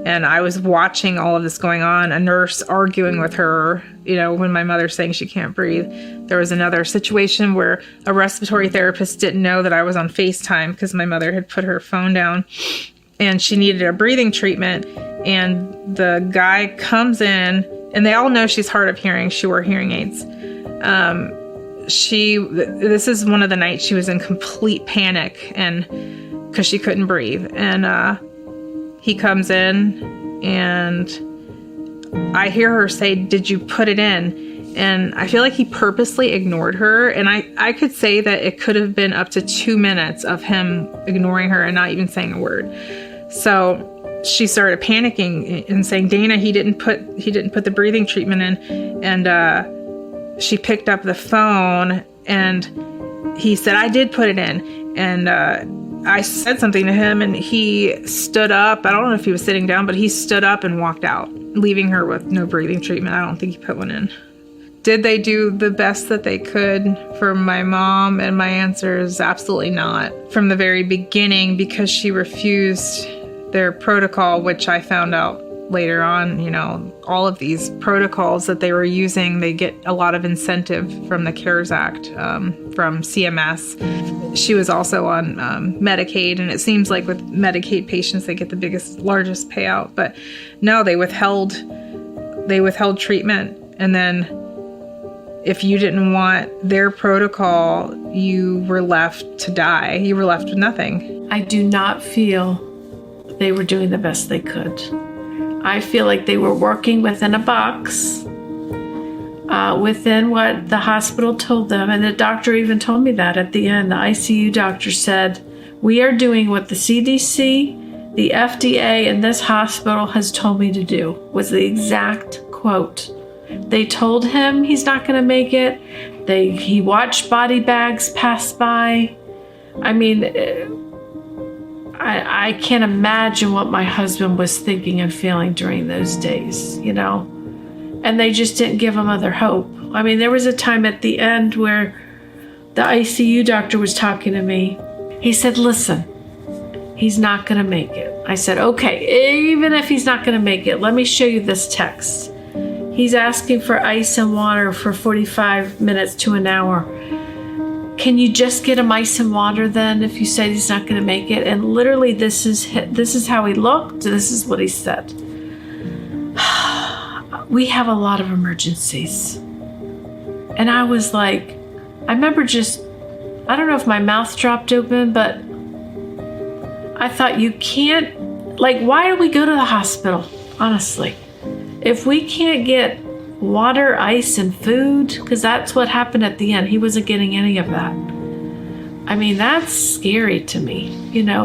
And I was watching all of this going on, a nurse arguing with her, when my mother's saying she can't breathe. There was another situation where a respiratory therapist didn't know that I was on FaceTime because my mother had put her phone down and she needed a breathing treatment. And the guy comes in, and they all know she's hard of hearing. She wore hearing aids. This is one of the nights she was in complete panic and because she couldn't breathe. And he comes in and I hear her say, "Did you put it in?" And I feel like he purposely ignored her. And I could say that it could have been up to 2 minutes of him ignoring her and not even saying a word. So she started panicking and saying, "Dana, he didn't put the breathing treatment in." And she picked up the phone and he said, "I did put it in." And I said something to him and he stood up. I don't know if he was sitting down, but he stood up and walked out, leaving her with no breathing treatment. I don't think he put one in. Did they do the best that they could for my mom? And my answer is absolutely not. From the very beginning, because she refused their protocol, which I found out later on, all of these protocols that they were using, they get a lot of incentive from the CARES Act, from CMS. She was also on Medicaid, and it seems like with Medicaid patients, they get the largest payout. But no, they withheld treatment. And then if you didn't want their protocol, you were left to die. You were left with nothing. I do not feel they were doing the best they could. I feel like they were working within a box, within what the hospital told them. And the doctor even told me that at the end. The ICU doctor said, "We are doing what the CDC, the FDA, and this hospital has told me to do," was the exact quote. They told him he's not going to make it. He watched body bags pass by. I mean, I can't imagine what my husband was thinking and feeling during those days, and they just didn't give him other hope. I mean, there was a time at the end where the ICU doctor was talking to me. He said, "Listen, he's not going to make it." I said, "Okay, even if he's not going to make it, let me show you this text. He's asking for ice and water for 45 minutes to an hour. Can you just get him ice and water then if you say he's not going to make it?" And literally this is how he looked. This is what he said. "We have a lot of emergencies." And I was like, I remember I don't know if my mouth dropped open, but I thought, you can't, why do we go to the hospital? Honestly, if we can't get water, ice, and food, because that's what happened at the end. He wasn't getting any of that. I mean, that's scary to me,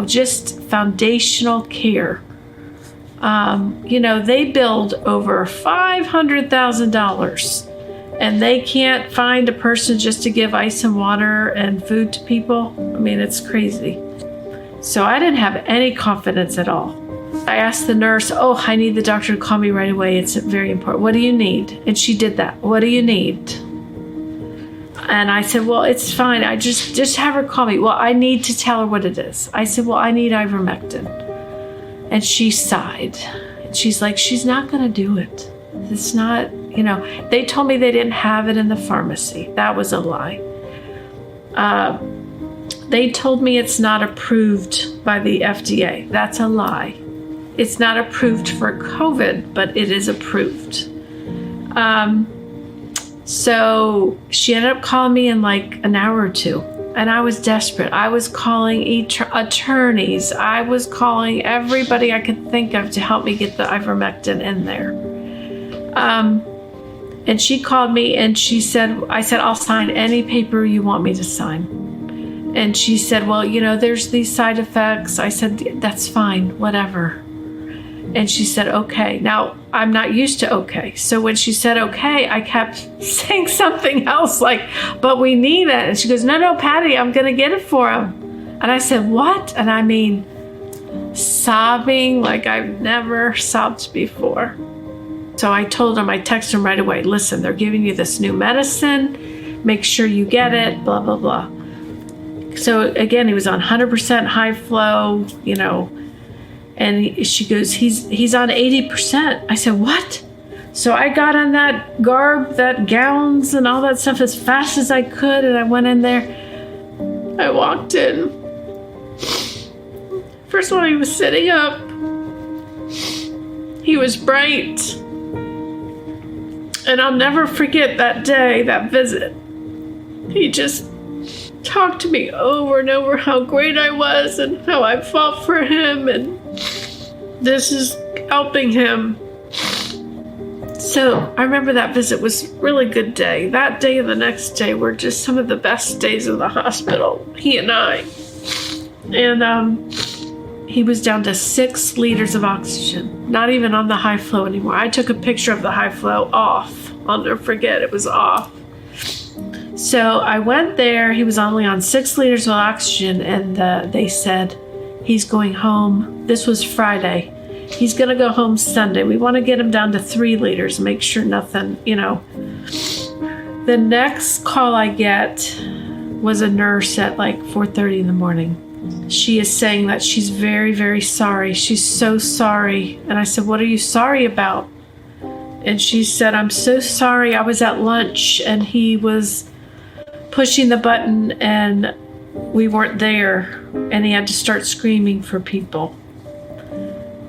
just foundational care. They billed over $500,000 and they can't find a person just to give ice and water and food to people. I mean, it's crazy. So I didn't have any confidence at all. I asked the nurse, "I need the doctor to call me right away. It's very important. What do you need?" And she did that. "What do you need?" And I said, "Well, it's fine. I just have her call me." "Well, I need to tell her what it is." I said, "Well, I need ivermectin." And she sighed. She's like, "She's not going to do it. It's not, they told me they didn't have it in the pharmacy." That was a lie. They told me it's not approved by the FDA. That's a lie. It's not approved for COVID, but it is approved. So she ended up calling me in an hour or two, and I was desperate. I was calling attorneys. I was calling everybody I could think of to help me get the ivermectin in there. And she called me and I said, "I'll sign any paper you want me to sign." And she said, "Well, there's these side effects." I said, "That's fine, whatever." And she said, "Okay." Now, I'm not used to okay. So when she said okay, I kept saying something else "But we need it." And she goes, No, Patty, I'm going to get it for him. And I said, "What?" And I mean, sobbing like I've never sobbed before. So I told him, I texted him right away, "Listen, they're giving you this new medicine. Make sure you get it, blah, blah, blah." So again, he was on 100% high flow, And she goes, he's on 80%. I said, what? So I got on that garb, that gowns and all that stuff as fast as I could. And I went in there. I walked in. First of all, he was sitting up. He was bright. And I'll never forget that day, that visit. He just talked to me over and over how great I was and how I fought for him, and this is helping him. So I remember that visit was a really good day. That day and the next day were just some of the best days in the hospital, he and I. And he was down to 6 liters of oxygen, not even on the high flow anymore. I took a picture of the high flow off. I'll never forget, it was off. So I went there. He was only on 6 liters of oxygen, and they said he's going home. This was Friday. He's going to go home Sunday. We want to get him down to 3 liters, make sure nothing, The next call I get was a nurse at like 4:30 in the morning. She is saying that she's very, very sorry. She's so sorry. And I said, what are you sorry about? And she said, I'm so sorry. I was at lunch and he was pushing the button and we weren't there. And he had to start screaming for people.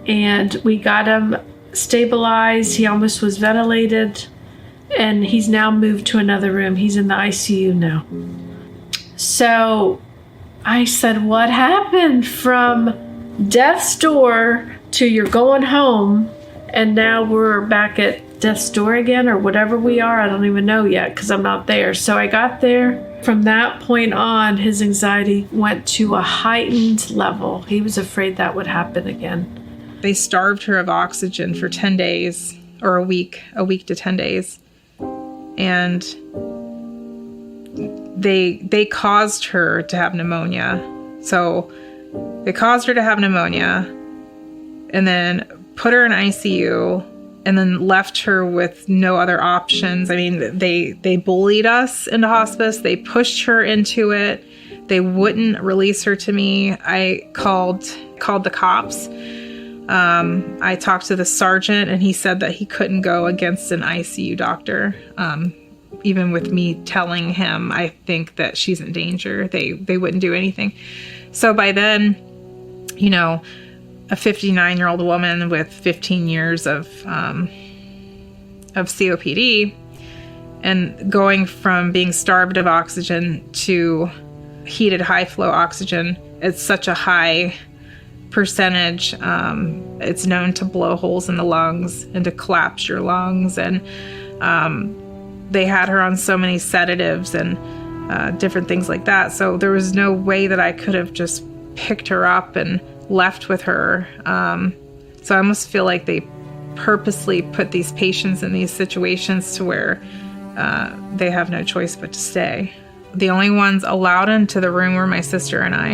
And we got him stabilized. He almost was ventilated. And he's now moved to another room. He's in the ICU now. So I said, what happened from death's door to you're going home, and now we're back at death's door again, or whatever we are? I don't even know yet because I'm not there. So I got there. From that point on, his anxiety went to a heightened level. He was afraid that would happen again. They starved her of oxygen for 10 days, or a week to 10 days. And they caused her to have pneumonia. So they caused her to have pneumonia and then put her in ICU and then left her with no other options. I mean, they bullied us into hospice. They pushed her into it. They wouldn't release her to me. I called the cops. I talked to the sergeant and he said that he couldn't go against an ICU doctor. Even with me telling him, I think that she's in danger, they wouldn't do anything. So by then, a 59-year-old woman with 15 years of COPD and going from being starved of oxygen to heated high flow oxygen, it's such a high percentage. It's known to blow holes in the lungs and to collapse your lungs. And they had her on so many sedatives and different things like that. So there was no way that I could have just picked her up and left with her. So I almost feel like they purposely put these patients in these situations to where they have no choice but to stay. The only ones allowed into the room were my sister and I.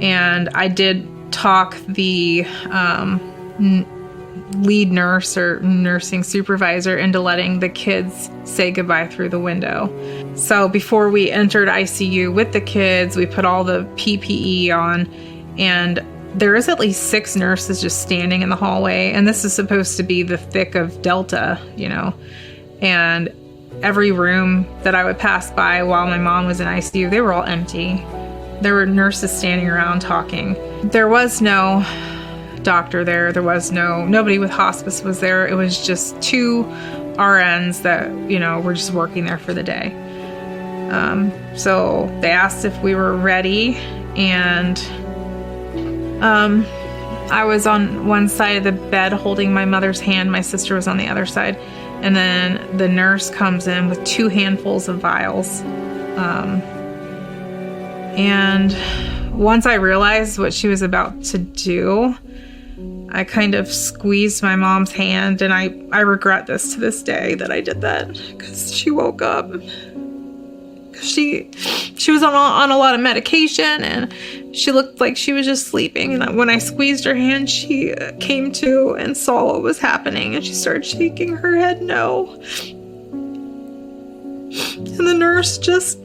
And I did talk the lead nurse or nursing supervisor into letting the kids say goodbye through the window. So before we entered ICU with the kids, we put all the PPE on, and there is at least 6 nurses just standing in the hallway, and this is supposed to be the thick of Delta, and every room that I would pass by while my mom was in ICU, they were all empty. There were nurses standing around talking. There was no doctor there. There was nobody with hospice was there. It was just 2 RNs that, were just working there for the day. So they asked if we were ready, and I was on one side of the bed holding my mother's hand. My sister was on the other side. And then the nurse comes in with 2 handfuls of vials. And once I realized what she was about to do, I kind of squeezed my mom's hand, and I regret this to this day that I did that, because she woke up. She was on a lot of medication, and she looked like she was just sleeping. And when I squeezed her hand, she came to and saw what was happening, and she started shaking her head no. And the nurse just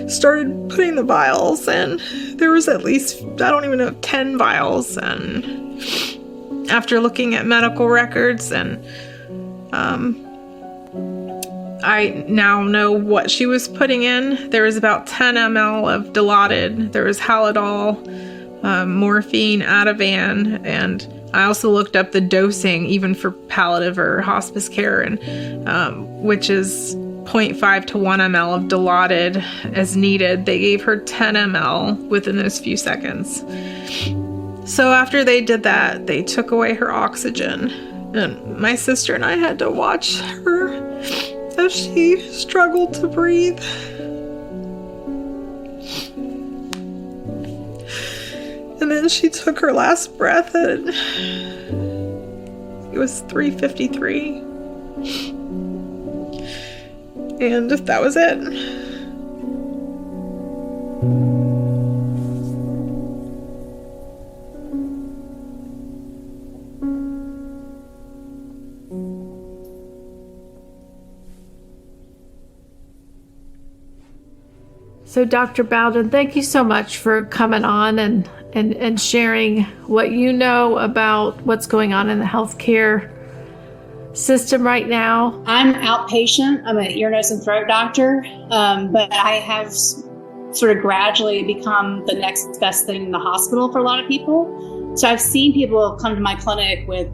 started putting the vials, and there was at least, I don't even know, 10 vials, and after looking at medical records, and I now know what she was putting in. There was about 10 ml of Dilaudid. There was Halidol, morphine, Ativan, and I also looked up the dosing even for palliative or hospice care, and which is 0.5 to 1 ml of Dilaudid as needed. They gave her 10 ml within those few seconds. So after they did that, they took away her oxygen, and my sister and I had to watch her as she struggled to breathe. And then she took her last breath at, it was 3:53. And that was it. So Dr. Bowden, thank you so much for coming on and sharing what you know about what's going on in the healthcare system right now. I'm outpatient. I'm an ear, nose, and throat doctor, but I have sort of gradually become the next best thing in the hospital for a lot of people. So I've seen people come to my clinic with,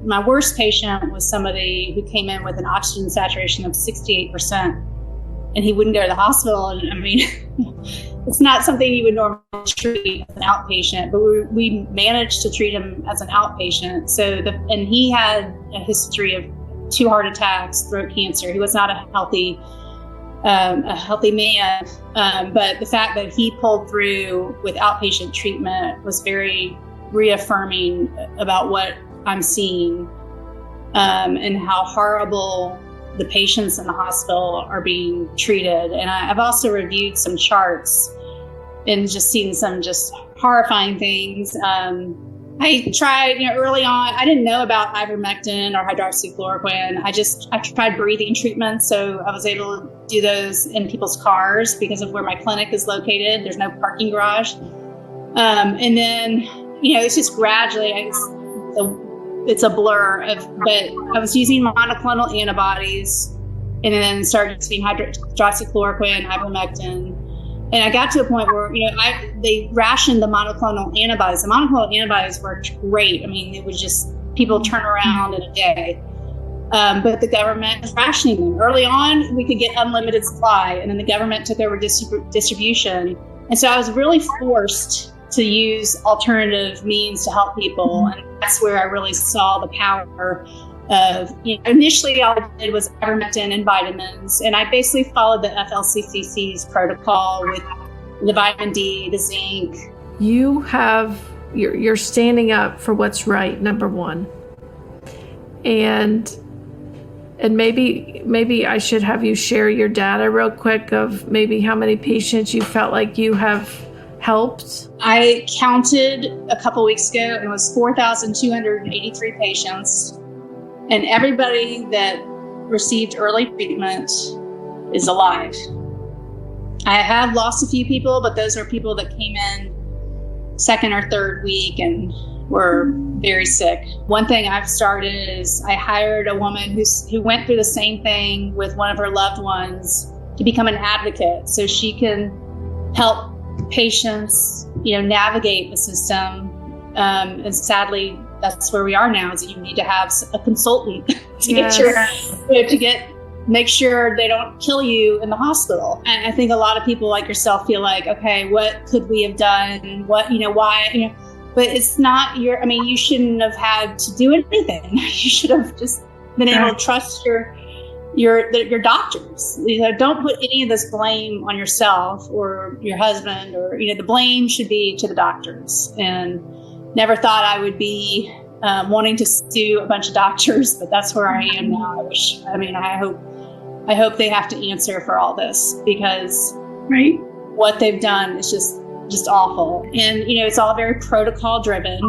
my worst patient was somebody who came in with an oxygen saturation of 68%. And he wouldn't go to the hospital. And it's not something you would normally treat as an outpatient, but we managed to treat him as an outpatient. And he had a history of 2 heart attacks, throat cancer. He was not a healthy man. But the fact that he pulled through with outpatient treatment was very reaffirming about what I'm seeing, and how horrible the patients in the hospital are being treated. And I've also reviewed some charts and just seen some just horrifying things. I tried, early on, I didn't know about ivermectin or hydroxychloroquine. I tried breathing treatments. So I was able to do those in people's cars because of where my clinic is located. There's no parking garage. And then, it's just gradually, it's a blur but I was using monoclonal antibodies and then started using hydroxychloroquine, ivermectin. And I got to a point where, they rationed the monoclonal antibodies. The monoclonal antibodies worked great. It was just, people turn around in a day. But the government is rationing them. Early on, we could get unlimited supply, and then the government took over distribution. And so I was really forced to use alternative means to help people. And that's where I really saw the power of, initially all I did was ivermectin and vitamins. And I basically followed the FLCCC's protocol with the vitamin D, the zinc. You're standing up for what's right, number one. And maybe I should have you share your data real quick of maybe how many patients you felt like you have helped. I counted a couple weeks ago, and it was 4,283 patients. And everybody that received early treatment is alive. I have lost a few people, but those are people that came in second or third week and were very sick. One thing I've started is I hired a woman who went through the same thing with one of her loved ones to become an advocate, so she can help patients, navigate the system. And sadly, that's where we are now, is that you need to have a consultant to make sure they don't kill you in the hospital. And I think a lot of people like yourself feel like, okay, what could we have done? What, why, but it's not you shouldn't have had to do anything. You should have just been able to trust your doctors. Don't put any of this blame on yourself or your husband, or the blame should be to the doctors. And never thought I would be wanting to sue a bunch of doctors, but that's where I am now. I hope they have to answer for all this, because what they've done is just awful. And it's all very protocol driven.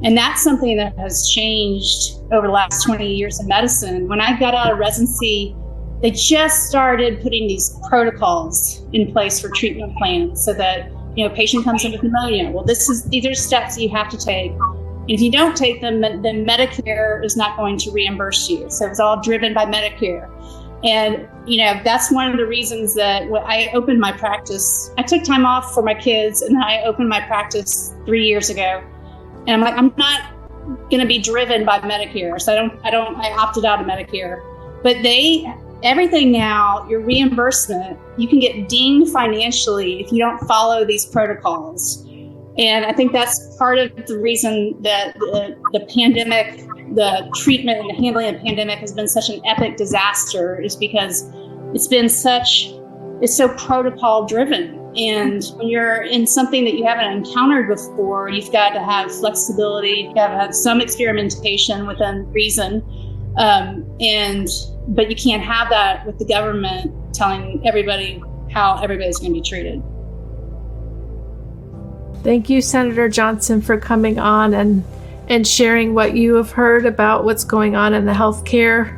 And that's something that has changed over the last 20 years in medicine. When I got out of residency, they just started putting these protocols in place for treatment plans, so that, patient comes in with pneumonia. Well, these are steps you have to take. If you don't take them, then Medicare is not going to reimburse you. So it's all driven by Medicare. And, that's one of the reasons that when I opened my practice, I took time off for my kids, and then I opened my practice 3 years ago. And I'm like, I'm not going to be driven by Medicare. So I opted out of Medicare. But everything now, your reimbursement, you can get dinged financially if you don't follow these protocols. And I think that's part of the reason that the pandemic, the treatment and the handling of the pandemic has been such an epic disaster, is because it's so protocol driven. And when you're in something that you haven't encountered before, you've got to have flexibility, you've got to have some experimentation within reason. But you can't have that with the government telling everybody how everybody's going to be treated. Thank you, Senator Johnson, for coming on and sharing what you have heard about what's going on in the healthcare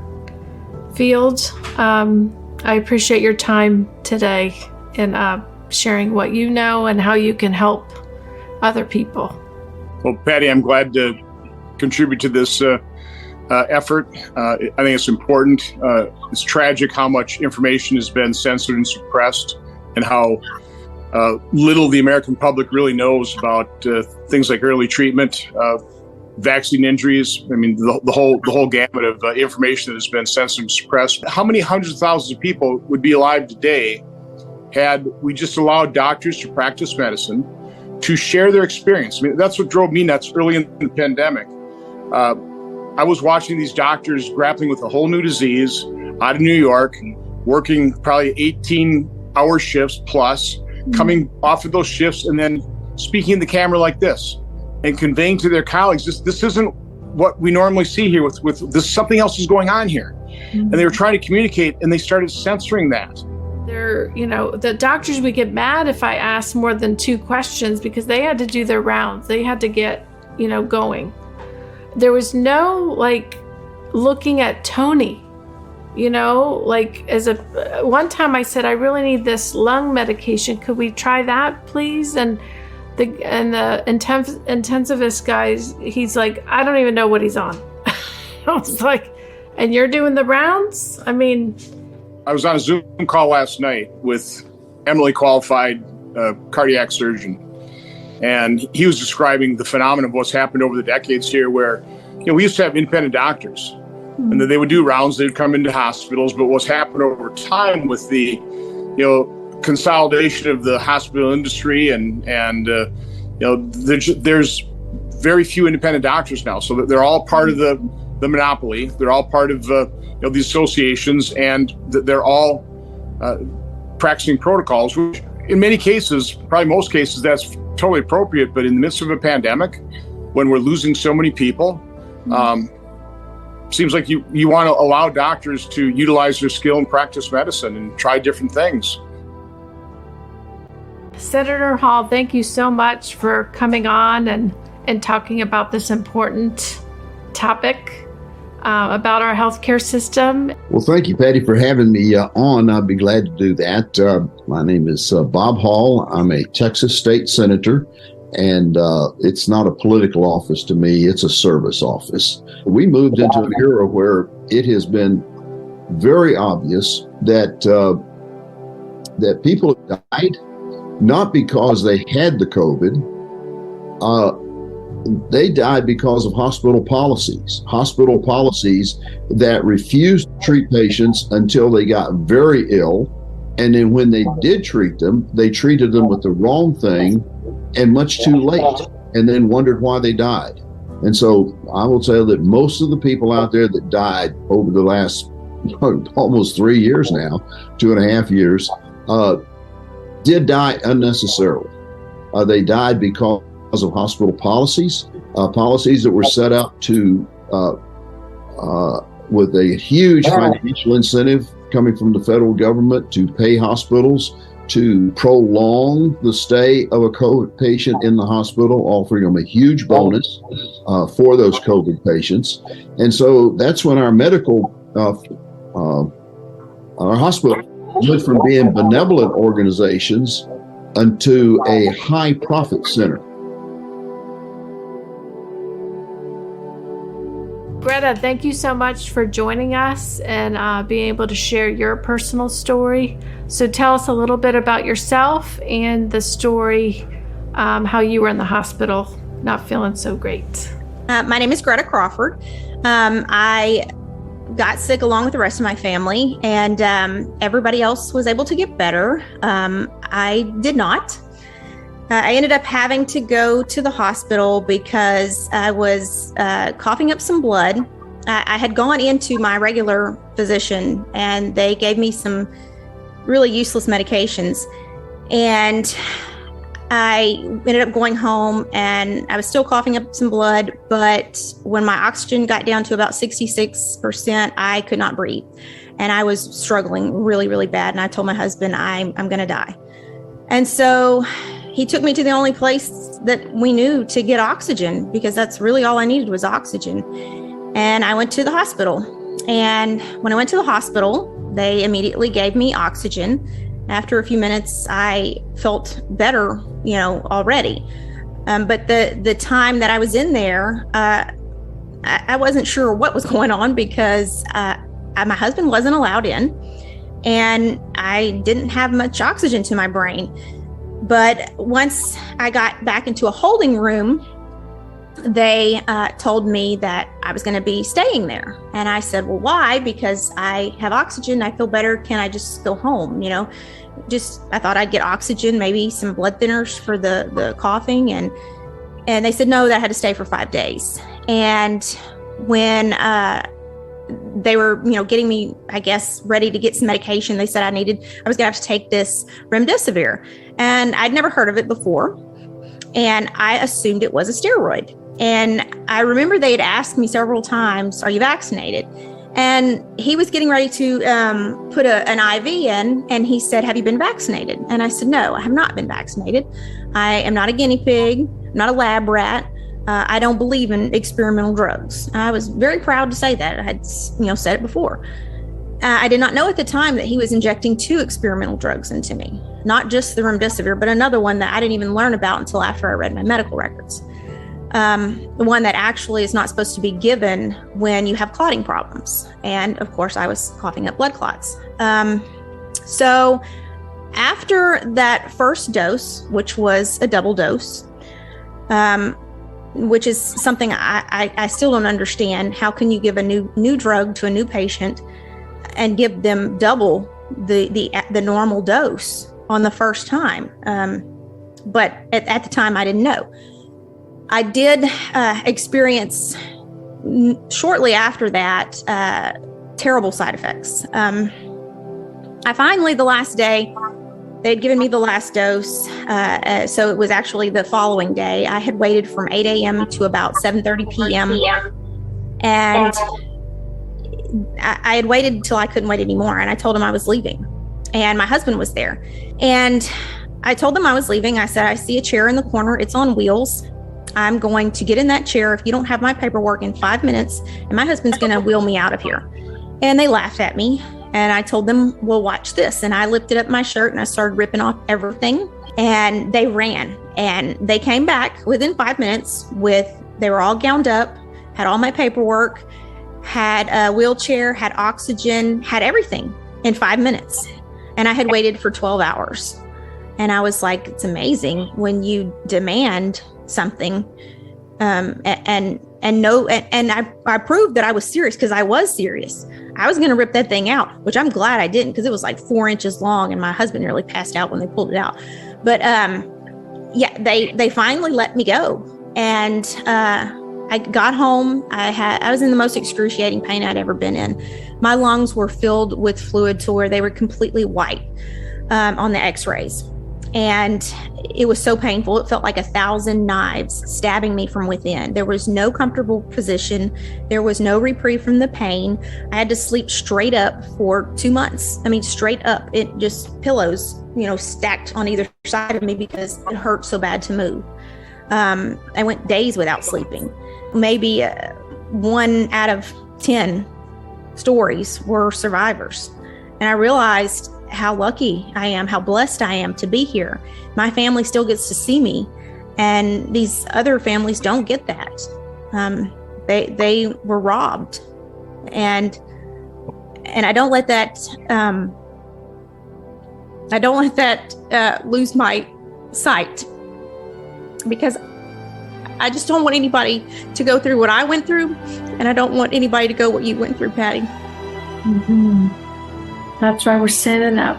field. I appreciate your time today and sharing what you know and how you can help other people. Well, Patty, I'm glad to contribute to this effort. I think it's important. It's tragic how much information has been censored and suppressed, and how little the American public really knows about things like early treatment, vaccine injuries. I mean, the whole gamut of information that has been censored and suppressed. How many hundreds of thousands of people would be alive today had we just allowed doctors to practice medicine, to share their experience? I mean, that's what drove me nuts early in the pandemic. I was watching these doctors grappling with a whole new disease out of New York, working probably 18-hour shifts plus, coming off of those shifts and then speaking in the camera like this and conveying to their colleagues, this isn't what we normally see here with this, something else is going on here. And they were trying to communicate, and they started censoring that. The doctors would get mad if I asked more than 2 questions, because they had to do their rounds. They had to get, going. There was no looking at Tony, as one time I said, I really need this lung medication. Could we try that, please? And the intensivist guys, he's like, I don't even know what he's on. I was like, and you're doing the rounds? I mean, I was on a Zoom call last night with eminently qualified cardiac surgeon, and he was describing the phenomenon of what's happened over the decades here, where we used to have independent doctors, and then they would do rounds. They'd come into hospitals, but what's happened over time with the consolidation of the hospital industry, and there's very few independent doctors now, so that they're all part of the monopoly. They're all part of these associations, and they're all practicing protocols, which in many cases, probably most cases, that's totally appropriate. But in the midst of a pandemic, when we're losing so many people, seems like you want to allow doctors to utilize their skill and practice medicine and try different things. Senator Hall, thank you so much for coming on and talking about this important topic about our healthcare system. Well, thank you, Patty, for having me on. I'd be glad to do that. My name is Bob Hall. I'm a Texas state senator, and it's not a political office to me. It's a service office. We moved into an era where it has been very obvious that that people have died not because they had the COVID. They died because of hospital policies that refused to treat patients until they got very ill. And then when they did treat them, they treated them with the wrong thing and much too late, and then wondered why they died. And so I will tell you that most of the people out there that died over the last almost 3 years now, 2.5 years, did die unnecessarily. They died because of hospital policies that were set up to, with a huge financial incentive coming from the federal government to pay hospitals to prolong the stay of a COVID patient in the hospital, offering them a huge bonus for those COVID patients. And so that's when our our hospital went from being benevolent organizations into a high profit center. Greta, thank you so much for joining us and being able to share your personal story. So tell us a little bit about yourself and the story, how you were in the hospital, not feeling so great. My name is Greta Crawford. I got sick along with the rest of my family, and everybody else was able to get better. I did not. I ended up having to go to the hospital because I was coughing up some blood. I had gone into my regular physician, and they gave me some really useless medications. And I ended up going home, and I was still coughing up some blood, but when my oxygen got down to about 66%, I could not breathe. And I was struggling really, really bad. And I told my husband, I'm going to die. And so he took me to the only place that we knew to get oxygen, because that's really all I needed was oxygen. And I went to the hospital. And when I went to the hospital, they immediately gave me oxygen. After a few minutes, I felt better, already. But the time that I was in there, I wasn't sure what was going on, because my husband wasn't allowed in, and I didn't have much oxygen to my brain. But once I got back into a holding room, they told me that I was going to be staying there. And I said, well, why? Because I have oxygen. I feel better. Can I just go home? I thought I'd get oxygen, maybe some blood thinners for the coughing. And they said, no, that I had to stay for 5 days. And when they were, getting me, I guess, ready to get some medication, they said I was going to have to take this remdesivir. And I'd never heard of it before. And I assumed it was a steroid. And I remember they had asked me several times, are you vaccinated? And he was getting ready to put an IV in, and he said, have you been vaccinated? And I said, no, I have not been vaccinated. I am not a guinea pig, not a lab rat. I don't believe in experimental drugs. I was very proud to say that. I had, said it before. I did not know at the time that he was injecting 2 experimental drugs into me, not just the remdesivir, but another one that I didn't even learn about until after I read my medical records. The one that actually is not supposed to be given when you have clotting problems. And of course, I was coughing up blood clots. So after that first dose, which was a double dose, which is something I still don't understand. How can you give a new drug to a new patient and give them double the normal dose on the first time? But at the time, I didn't know. I did experience shortly after that terrible side effects. I finally, the last day, they'd given me the last dose. So it was actually the following day. I had waited from 8 a.m. to about 7:30 p.m. And I had waited until I couldn't wait anymore. And I told him I was leaving. And my husband was there. And I told them I was leaving. I said, I see a chair in the corner. It's on wheels. I'm going to get in that chair if you don't have my paperwork in 5 minutes, and my husband's going to wheel me out of here. And they laughed at me, and I told them, well, watch this. And I lifted up my shirt and I started ripping off everything, and they ran, and they came back within 5 minutes they were all gowned up, had all my paperwork, had a wheelchair, had oxygen, had everything in 5 minutes. And I had waited for 12 hours. And I was like, it's amazing when you demand something and I proved that I was serious, because I was serious. I was going to rip that thing out, which I'm glad I didn't, because it was like 4 inches long, and my husband nearly passed out when they pulled it out. But they finally let me go, and I got home. I was in the most excruciating pain I'd ever been in. My lungs were filled with fluid to where they were completely white on the x-rays. And it was so painful. It felt like 1,000 knives stabbing me from within. There was no comfortable position. There was no reprieve from the pain. I had to sleep straight up for 2 months. I mean, straight up. It just pillows, stacked on either side of me, because it hurt so bad to move. I went days without sleeping. Maybe 1 out of 10 stories were survivors. And I realized how lucky I am, how blessed I am to be here. My family still gets to see me, and these other families don't get that. They were robbed, and I don't let that lose my sight, because I just don't want anybody to go through what I went through, and I don't want anybody to go what you went through, Patty. Mm-hmm. That's why we're standing up.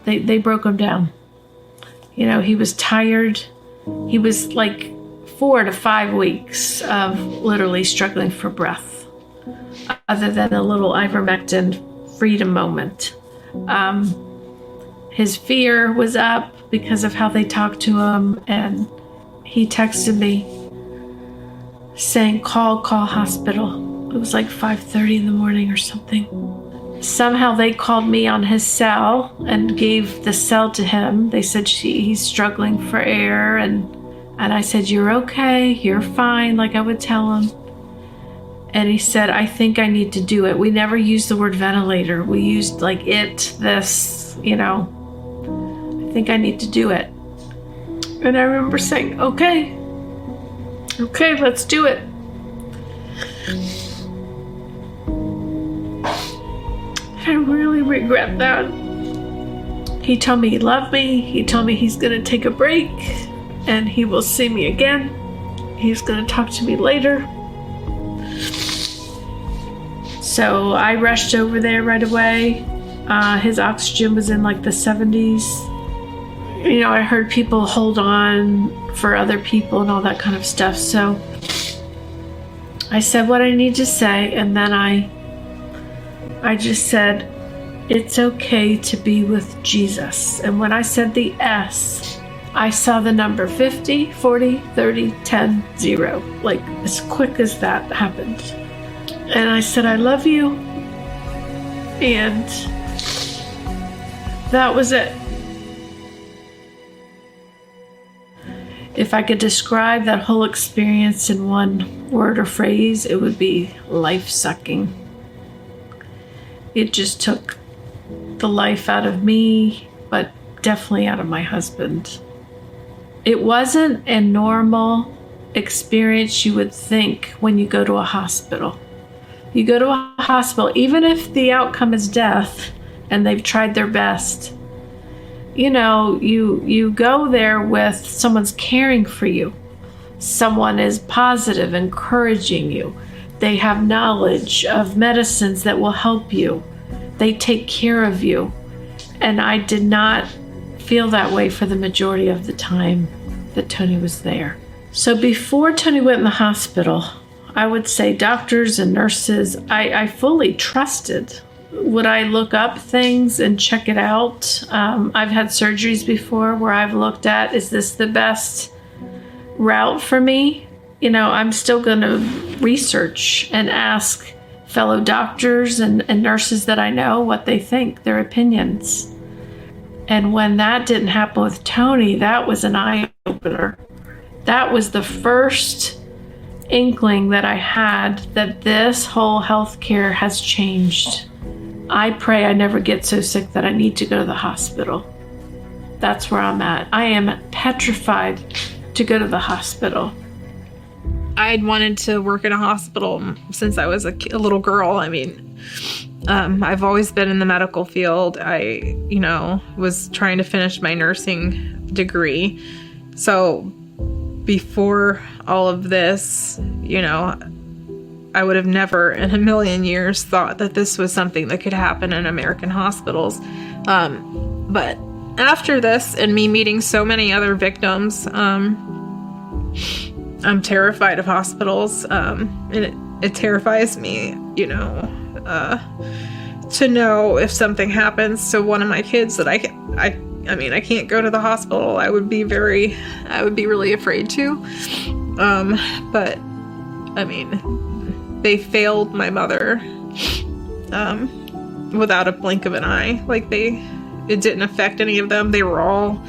They broke him down. You know, he was tired. He was like 4 to 5 weeks of literally struggling for breath, other than a little ivermectin freedom moment. His fear was up because of how they talked to him, and he texted me saying, call hospital. It was like 5:30 in the morning or something. Somehow they called me on his cell and gave the cell to him. They said he's struggling for air, and I said, you're okay, you're fine, like I would tell him. And he said, I think I need to do it. We never used the word ventilator. We used like this, you know. I think I need to do it. And I remember saying, okay, let's do it. I really regret that. He told me he loved me. He told me he's going to take a break and he will see me again. He's going to talk to me later. So I rushed over there right away. His oxygen was in like the 70s. You know, I heard people hold on for other people and all that kind of stuff. So I said what I need to say, and then I just said, it's okay to be with Jesus. And when I said the S, I saw the number 50, 40, 30, 10, 0. Like as quick as that happened. And I said, I love you. And that was it. If I could describe that whole experience in one word or phrase, it would be life-sucking. It just took the life out of me, but definitely out of my husband. It wasn't a normal experience you would think when you go to a hospital. You go to a hospital, even if the outcome is death and they've tried their best, you know, you go there with someone's caring for you. Someone is positive, encouraging you. They have knowledge of medicines that will help you. They take care of you. And I did not feel that way for the majority of the time that Tony was there. So before Tony went in the hospital, I would say doctors and nurses, I fully trusted. Would I look up things and check it out? I've had surgeries before where I've looked at, is this the best route for me? You know, I'm still going to research and ask fellow doctors and nurses that I know what they think, their opinions. And when that didn't happen with Tony, that was an eye-opener. That was the first inkling that I had that this whole healthcare has changed. I pray I never get so sick that I need to go to the hospital. That's where I'm at. I am petrified to go to the hospital. I'd wanted to work in a hospital since I was a little girl. I mean, I've always been in the medical field. I, was trying to finish my nursing degree. So before all of this, I would have never in a million years thought that this was something that could happen in American hospitals. But after this and me meeting so many other victims, I'm terrified of hospitals. And it terrifies me, to know if something happens to one of my kids that I can't go to the hospital. I would be really afraid to. But I mean, they failed my mother without a blink of an eye. It didn't affect any of them. They were all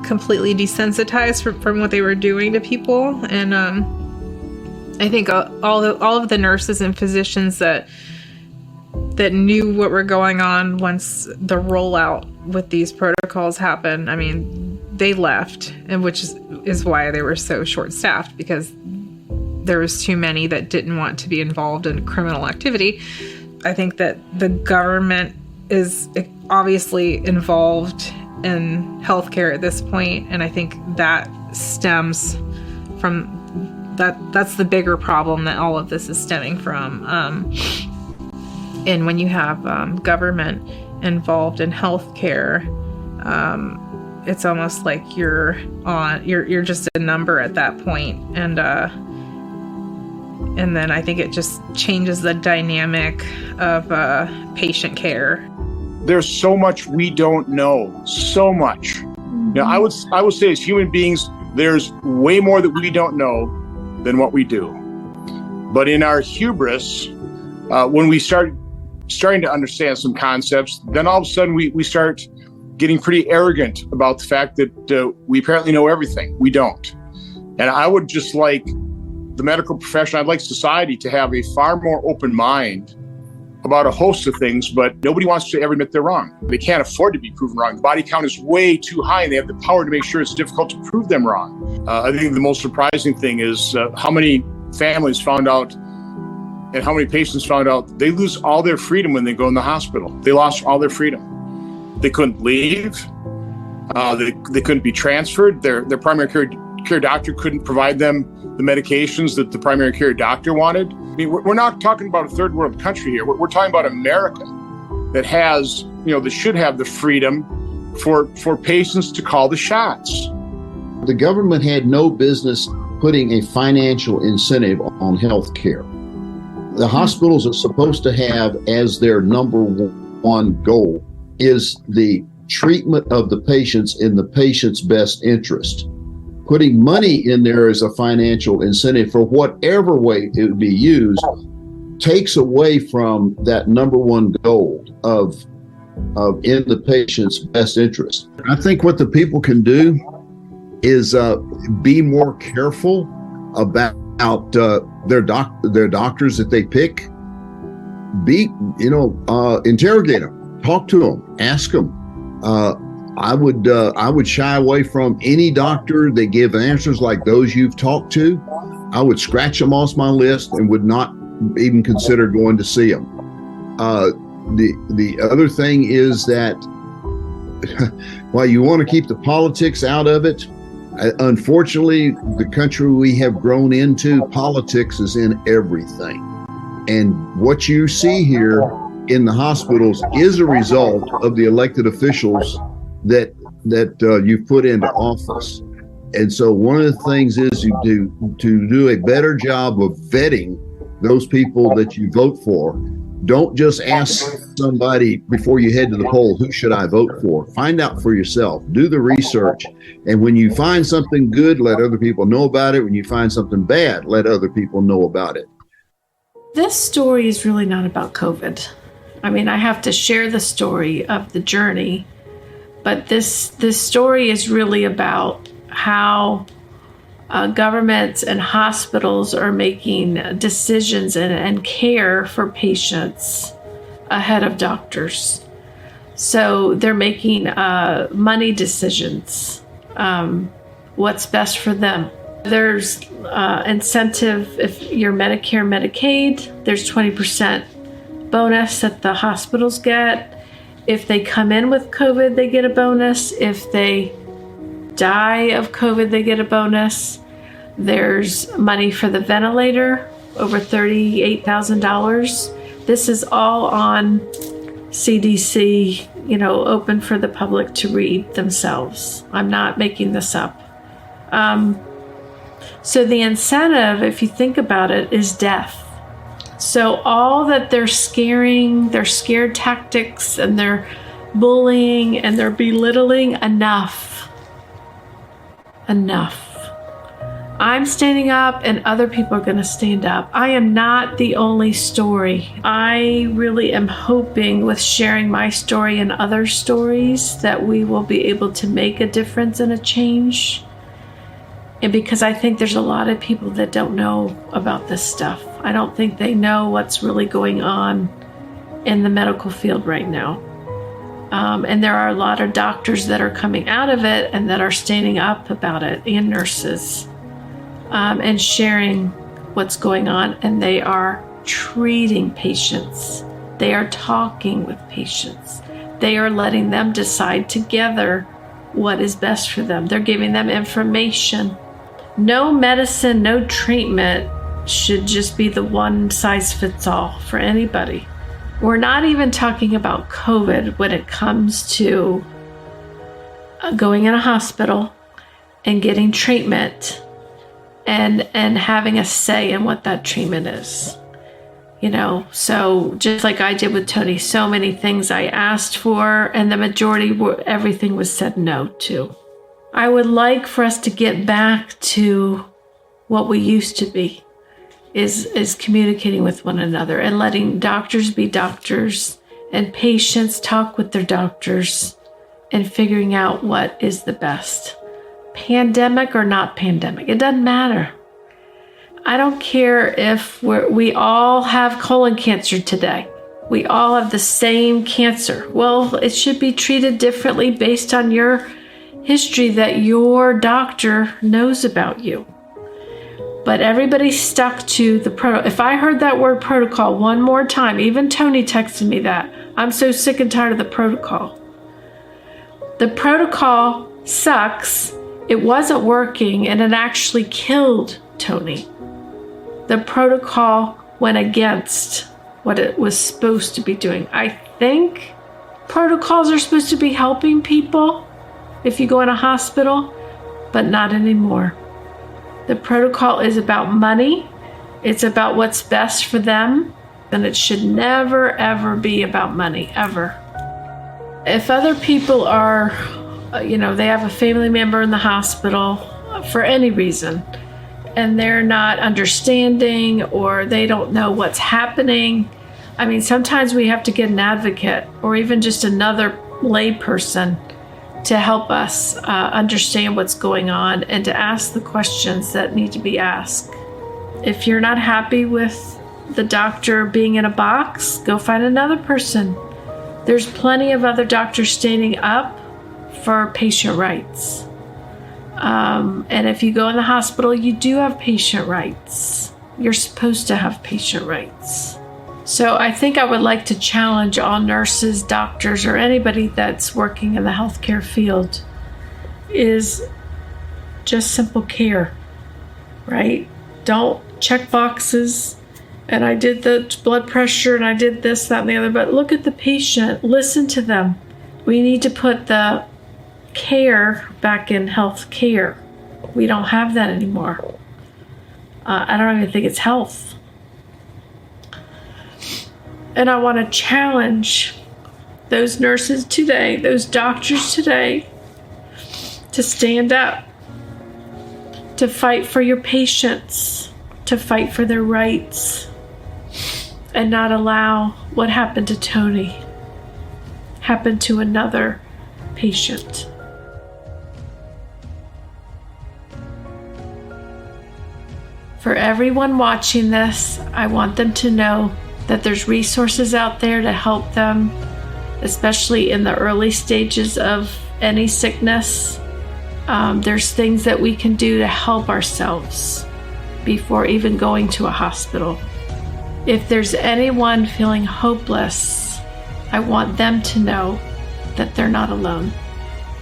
completely desensitized from what they were doing to people. And I think all of the nurses and physicians that knew what were going on once the rollout with these protocols happen, I mean, they left, and which is why they were so short-staffed, because there was too many that didn't want to be involved in criminal activity. I think that the government is obviously involved in healthcare at this point, and I think that stems from that's the bigger problem that all of this is stemming from. And when you have government involved in healthcare, it's almost like you're just a number at that point, and then I think it just changes the dynamic of patient care. There's so much we don't know, so much. Now, I would say as human beings, there's way more that we don't know than what we do. But in our hubris, when we starting to understand some concepts, then all of a sudden we start getting pretty arrogant about the fact that we apparently know everything. We don't. And I would just like the medical profession, I'd like society to have a far more open mind about a host of things, but nobody wants to ever admit they're wrong. They can't afford to be proven wrong. The body count is way too high, and they have the power to make sure it's difficult to prove them wrong. I think the most surprising thing is how many families found out and how many patients found out they lose all their freedom when they go in the hospital. They lost all their freedom. They couldn't leave. They couldn't be transferred. Their primary care doctor couldn't provide them the medications that the primary care doctor wanted. I mean, we're not talking about a third world country here. We're talking about America that has, that should have the freedom for patients to call the shots. The government had no business putting a financial incentive on health care. The hospitals are supposed to have as their number one goal is the treatment of the patients in the patient's best interest. Putting money in there as a financial incentive for whatever way it would be used takes away from that number one goal of in the patient's best interest. I think what the people can do is be more careful about their doctors that they pick. Interrogate them, talk to them, ask them. I would shy away from any doctor that give answers like those you've talked to. I would scratch them off my list and would not even consider going to see them. The other thing is that while you want to keep the politics out of it, unfortunately, the country we have grown into, politics is in everything. And what you see here in the hospitals is a result of the elected officials that you've put into office. And so one of the things is to do a better job of vetting those people that you vote for. Don't just ask somebody before you head to the poll, who should I vote for? Find out for yourself. Do the research. And when you find something good, let other people know about it. When you find something bad, let other people know about it. This story is really not about COVID. I mean, I have to share the story of the journey, but this story is really about how governments and hospitals are making decisions and care for patients ahead of doctors. So they're making money decisions, what's best for them. There's incentive if you're Medicare, Medicaid, there's 20% bonus that the hospitals get. If they come in with COVID, they get a bonus. If they die of COVID, they get a bonus. There's money for the ventilator, over $38,000. This is all on CDC, open for the public to read themselves. I'm not making this up. So the incentive, if you think about it, is death. So all that they're scaring, their scared tactics, and their bullying and their belittling, enough. I'm standing up and other people are going to stand up. I am not the only story. I really am hoping with sharing my story and other stories that we will be able to make a difference and a change. And because I think there's a lot of people that don't know about this stuff. I don't think they know what's really going on in the medical field right now. And there are a lot of doctors that are coming out of it and that are standing up about it, and nurses, and sharing what's going on. And they are treating patients. They are talking with patients. They are letting them decide together what is best for them. They're giving them information. No medicine, no treatment should just be the one size fits all for anybody. We're not even talking about COVID when it comes to going in a hospital and getting treatment and having a say in what that treatment is. So just like I did with Tony, so many things I asked for, and the majority everything was said no to. I would like for us to get back to what we used to be, is communicating with one another and letting doctors be doctors and patients talk with their doctors and figuring out what is the best. Pandemic or not pandemic, it doesn't matter. I don't care if we all have colon cancer today. We all have the same cancer. Well, it should be treated differently based on your history that your doctor knows about you. But everybody's stuck to the protocol. If I heard that word protocol one more time, even Tony texted me that, I'm so sick and tired of the protocol. The protocol sucks. It wasn't working, and it actually killed Tony. The protocol went against what it was supposed to be doing. I think protocols are supposed to be helping people if you go in a hospital, but not anymore. The protocol is about money. It's about what's best for them, and it should never, ever be about money, ever. If other people are, they have a family member in the hospital for any reason, and they're not understanding or they don't know what's happening. I mean, sometimes we have to get an advocate or even just another lay person to help us understand what's going on and to ask the questions that need to be asked. If you're not happy with the doctor being in a box, go find another person. There's plenty of other doctors standing up for patient rights. And if you go in the hospital, you do have patient rights. You're supposed to have patient rights. So I think I would like to challenge all nurses, doctors, or anybody that's working in the healthcare field is just simple care, right? Don't check boxes. And I did the blood pressure and I did this, that, and the other, but look at the patient, listen to them. We need to put the care back in health care. We don't have that anymore. I don't even think it's health. And I want to challenge those nurses today, those doctors today, to stand up, to fight for your patients, to fight for their rights, and not allow what happened to Tony happen to another patient. For everyone watching this, I want them to know that there's resources out there to help them, especially in the early stages of any sickness. There's things that we can do to help ourselves before even going to a hospital. If there's anyone feeling hopeless, I want them to know that they're not alone.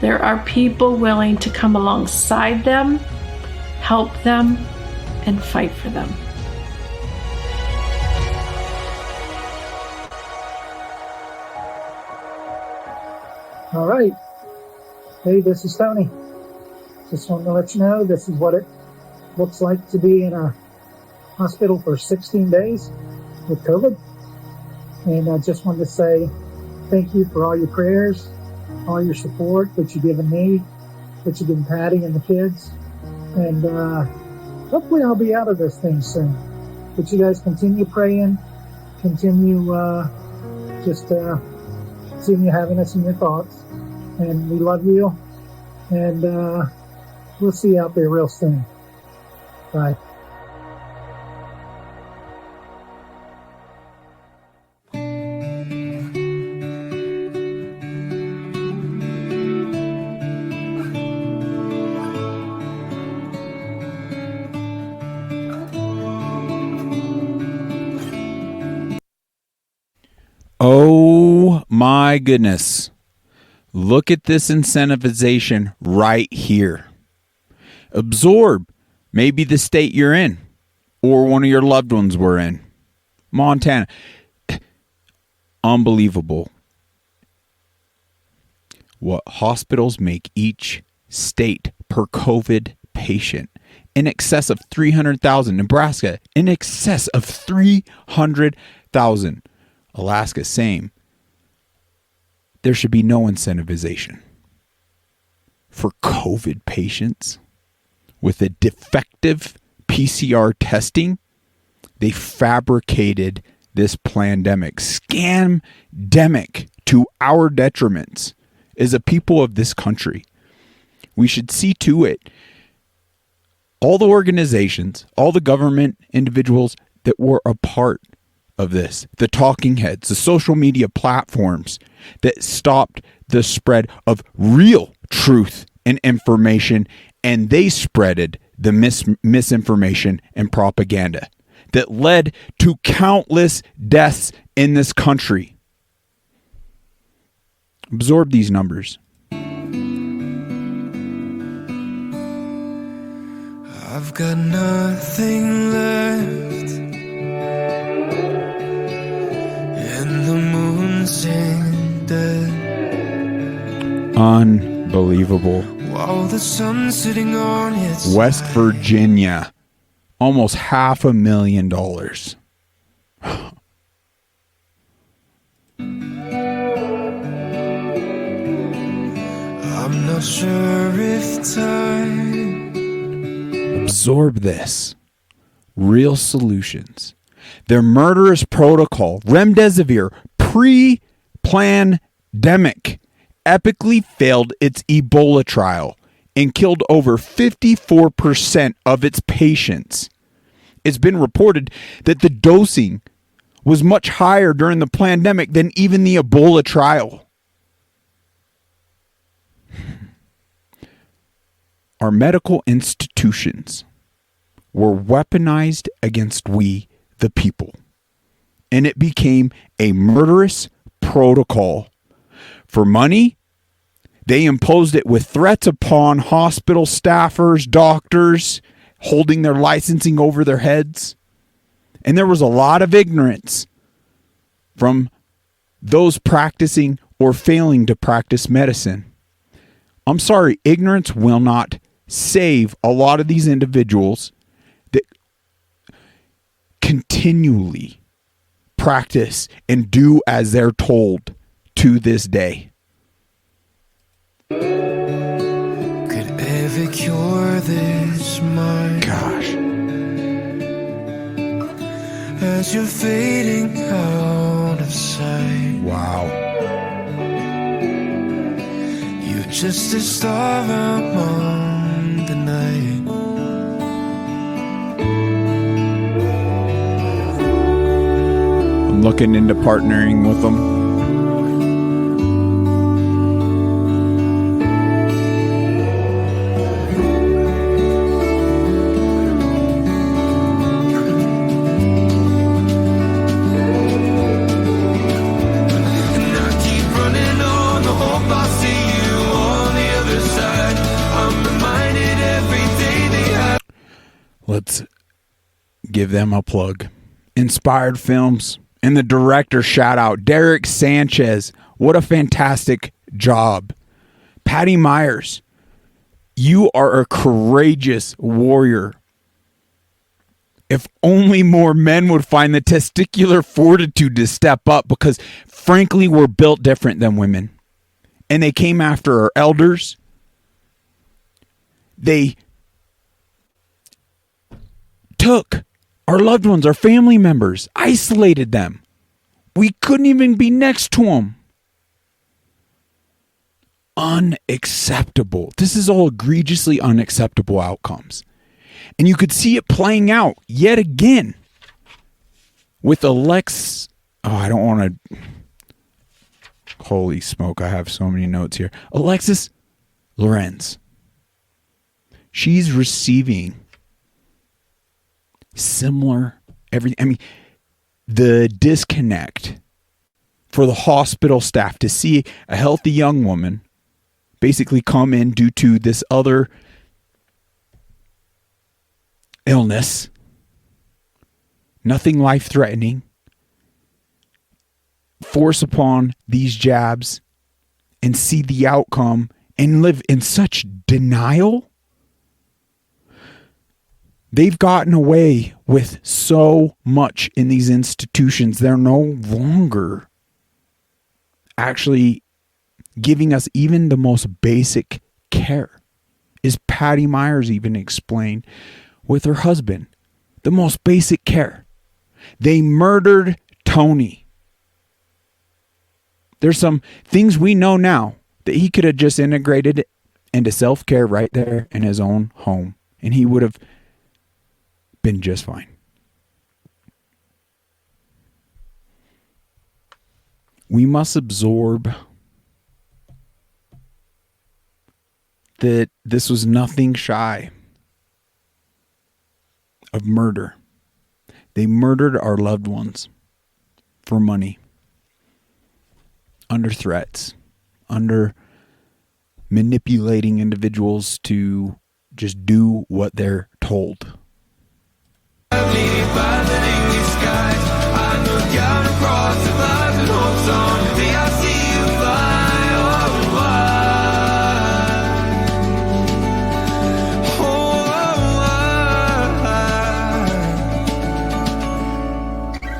There are people willing to come alongside them, help them, and fight for them. All right. Hey, this is Tony. Just wanted to let you know this is what it looks like to be in a hospital for 16 days with COVID. And I just wanted to say thank you for all your prayers, all your support that you've given me, that you've given Patty and the kids. And hopefully I'll be out of this thing soon. But you guys continue praying, continue continue having us in your thoughts. And we love you. And we'll see you out there real soon. Bye. my goodness. Look at this incentivization right here. Absorb maybe the state you're in or one of your loved ones were in. Montana. Unbelievable what hospitals make each state per COVID patient. In excess of 300,000. Nebraska, in excess of 300,000. Alaska, same. There should be no incentivization for COVID patients with a defective PCR testing. They fabricated this pandemic, scamdemic to our detriments as a people of this country. We should see to it. All the organizations, all the government individuals that were a part of this, the talking heads, the social media platforms that stopped the spread of real truth and information, and they spreaded the misinformation and propaganda that led to countless deaths in this country. Absorb these numbers. I've got nothing left, and the moon's in dead. Unbelievable. While the sun's sitting on its West Virginia, almost $500,000. I'm not sure if time. Absorb this. Real solutions. Their murderous protocol, remdesivir, pre-pandemic, epically failed its Ebola trial and killed over 54% of its patients. It's been reported that the dosing was much higher during the pandemic than even the Ebola trial. Our medical institutions were weaponized against we, the people. And it became a murderous protocol. For money, they imposed it with threats upon hospital staffers, doctors, holding their licensing over their heads. And there was a lot of ignorance from those practicing or failing to practice medicine. I'm sorry, ignorance will not save a lot of these individuals that continually practice and do as they're told to this day. Could ever cure this mind? Gosh. As you're fading out of sight. Wow. You're just a star among the night. I'm looking into partnering with them. Let's give them a plug. Inspired Films and the director, shout out Derek Sanchez. What a fantastic job. Patty Myers, you are a courageous warrior. If only more men would find the testicular fortitude to step up, because frankly, we're built different than women. And they came after our elders. They took our loved ones, our family members, isolated them. We couldn't even be next to them. Unacceptable. This is all egregiously unacceptable outcomes. And you could see it playing out yet again with I don't want to. Holy smoke, I have so many notes here. Alexis Lorenz. She's receiving similar everything. I mean, the disconnect for the hospital staff to see a healthy young woman basically come in due to this other illness, nothing life-threatening, force upon these jabs and see the outcome and live in such denial. They've gotten away with so much in these institutions. They're no longer actually giving us even the most basic care. As Patty Myers even explained with her husband, the most basic care. They murdered Tony. There's some things we know now that he could have just integrated into self-care right there in his own home, and he would have been just fine. We must absorb that this was nothing shy of murder. They murdered our loved ones for money, under threats, under manipulating individuals to just do what they're told.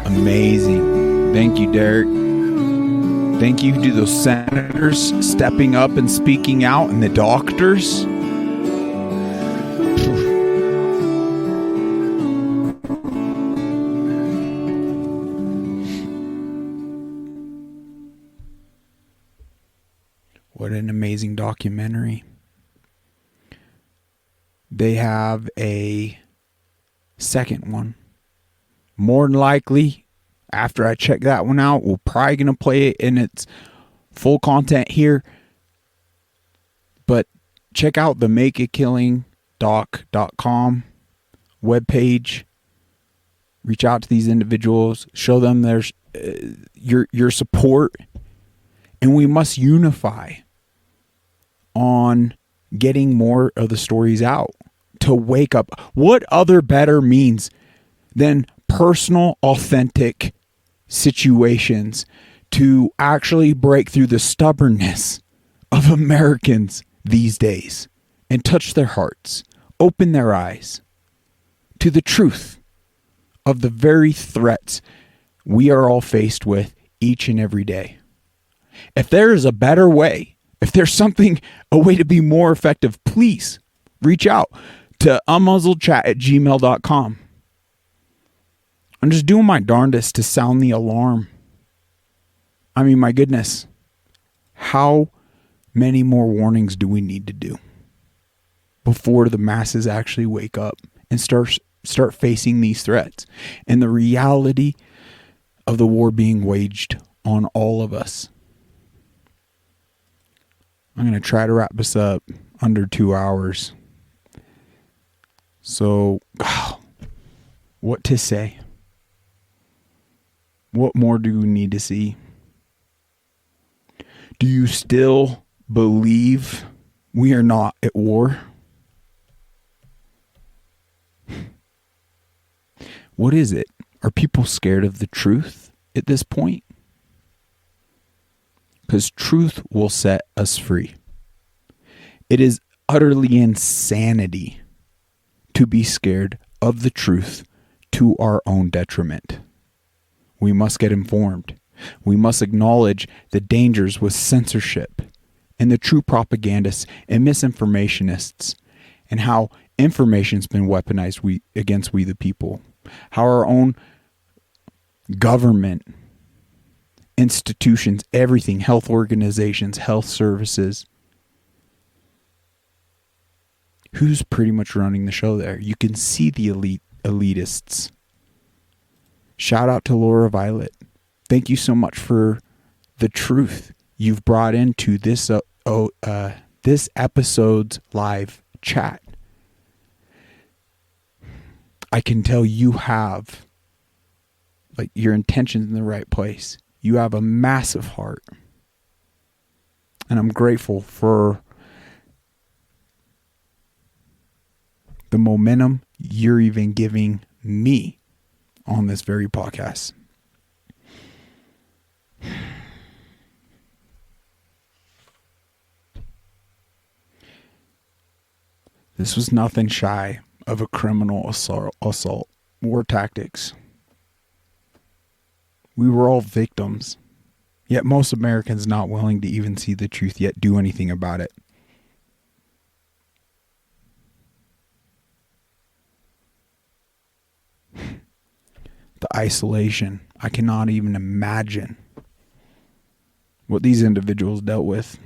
Amazing. Thank you, Derek. Thank you to those senators stepping up and speaking out, and the doctors. What an amazing documentary. They have a second one. More than likely, after I check that one out, we're probably going to play it in its full content here. But check out the makeakillingdoc.com webpage. Reach out to these individuals. Show them there's your support. And we must unify on getting more of the stories out to wake up. What other better means than personal, authentic situations to actually break through the stubbornness of Americans these days and touch their hearts, open their eyes to the truth of the very threats we are all faced with each and every day. If there is a better way, if there's a way to be more effective, please reach out to unmuzzledchat@gmail.com. I'm just doing my darndest to sound the alarm. I mean, my goodness, how many more warnings do we need to do before the masses actually wake up and start facing these threats and the reality of the war being waged on all of us? I'm going to try to wrap this up under 2 hours. So, what to say? What more do we need to see? Do you still believe we are not at war? What is it? Are people scared of the truth at this point? Because truth will set us free. It is utterly insanity to be scared of the truth to our own detriment. We must get informed. We must acknowledge the dangers with censorship and the true propagandists and misinformationists, and how information's been weaponized against we the people. How our own government, institutions, everything, health organizations, health services. Who's pretty much running the show there? You can see the elitists. Shout out to Laura Violet. Thank you so much for the truth you've brought into this this episode's live chat. I can tell you have your intentions in the right place. You have a massive heart. And I'm grateful for the momentum you're even giving me on this very podcast. This was nothing shy of a criminal assault. War tactics. We were all victims. Yet most Americans not willing to even see the truth, yet do anything about it. The isolation. I cannot even imagine what these individuals dealt with.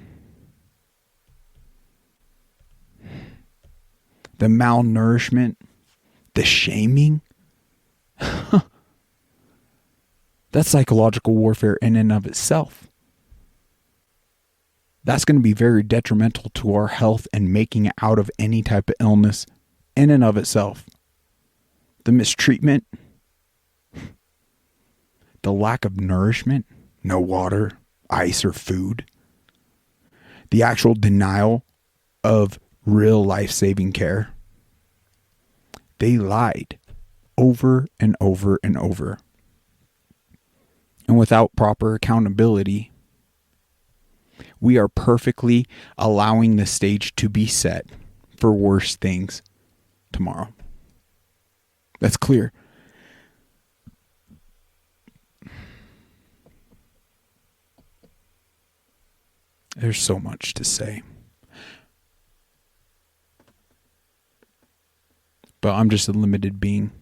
The malnourishment, the shaming. That's psychological warfare in and of itself. That's going to be very detrimental to our health and making it out of any type of illness in and of itself. The mistreatment, the lack of nourishment, no water, ice, or food. The actual denial of real life-saving care. They lied over and over and over. And without proper accountability, we are perfectly allowing the stage to be set for worse things tomorrow. That's clear. There's so much to say. But I'm just a limited being.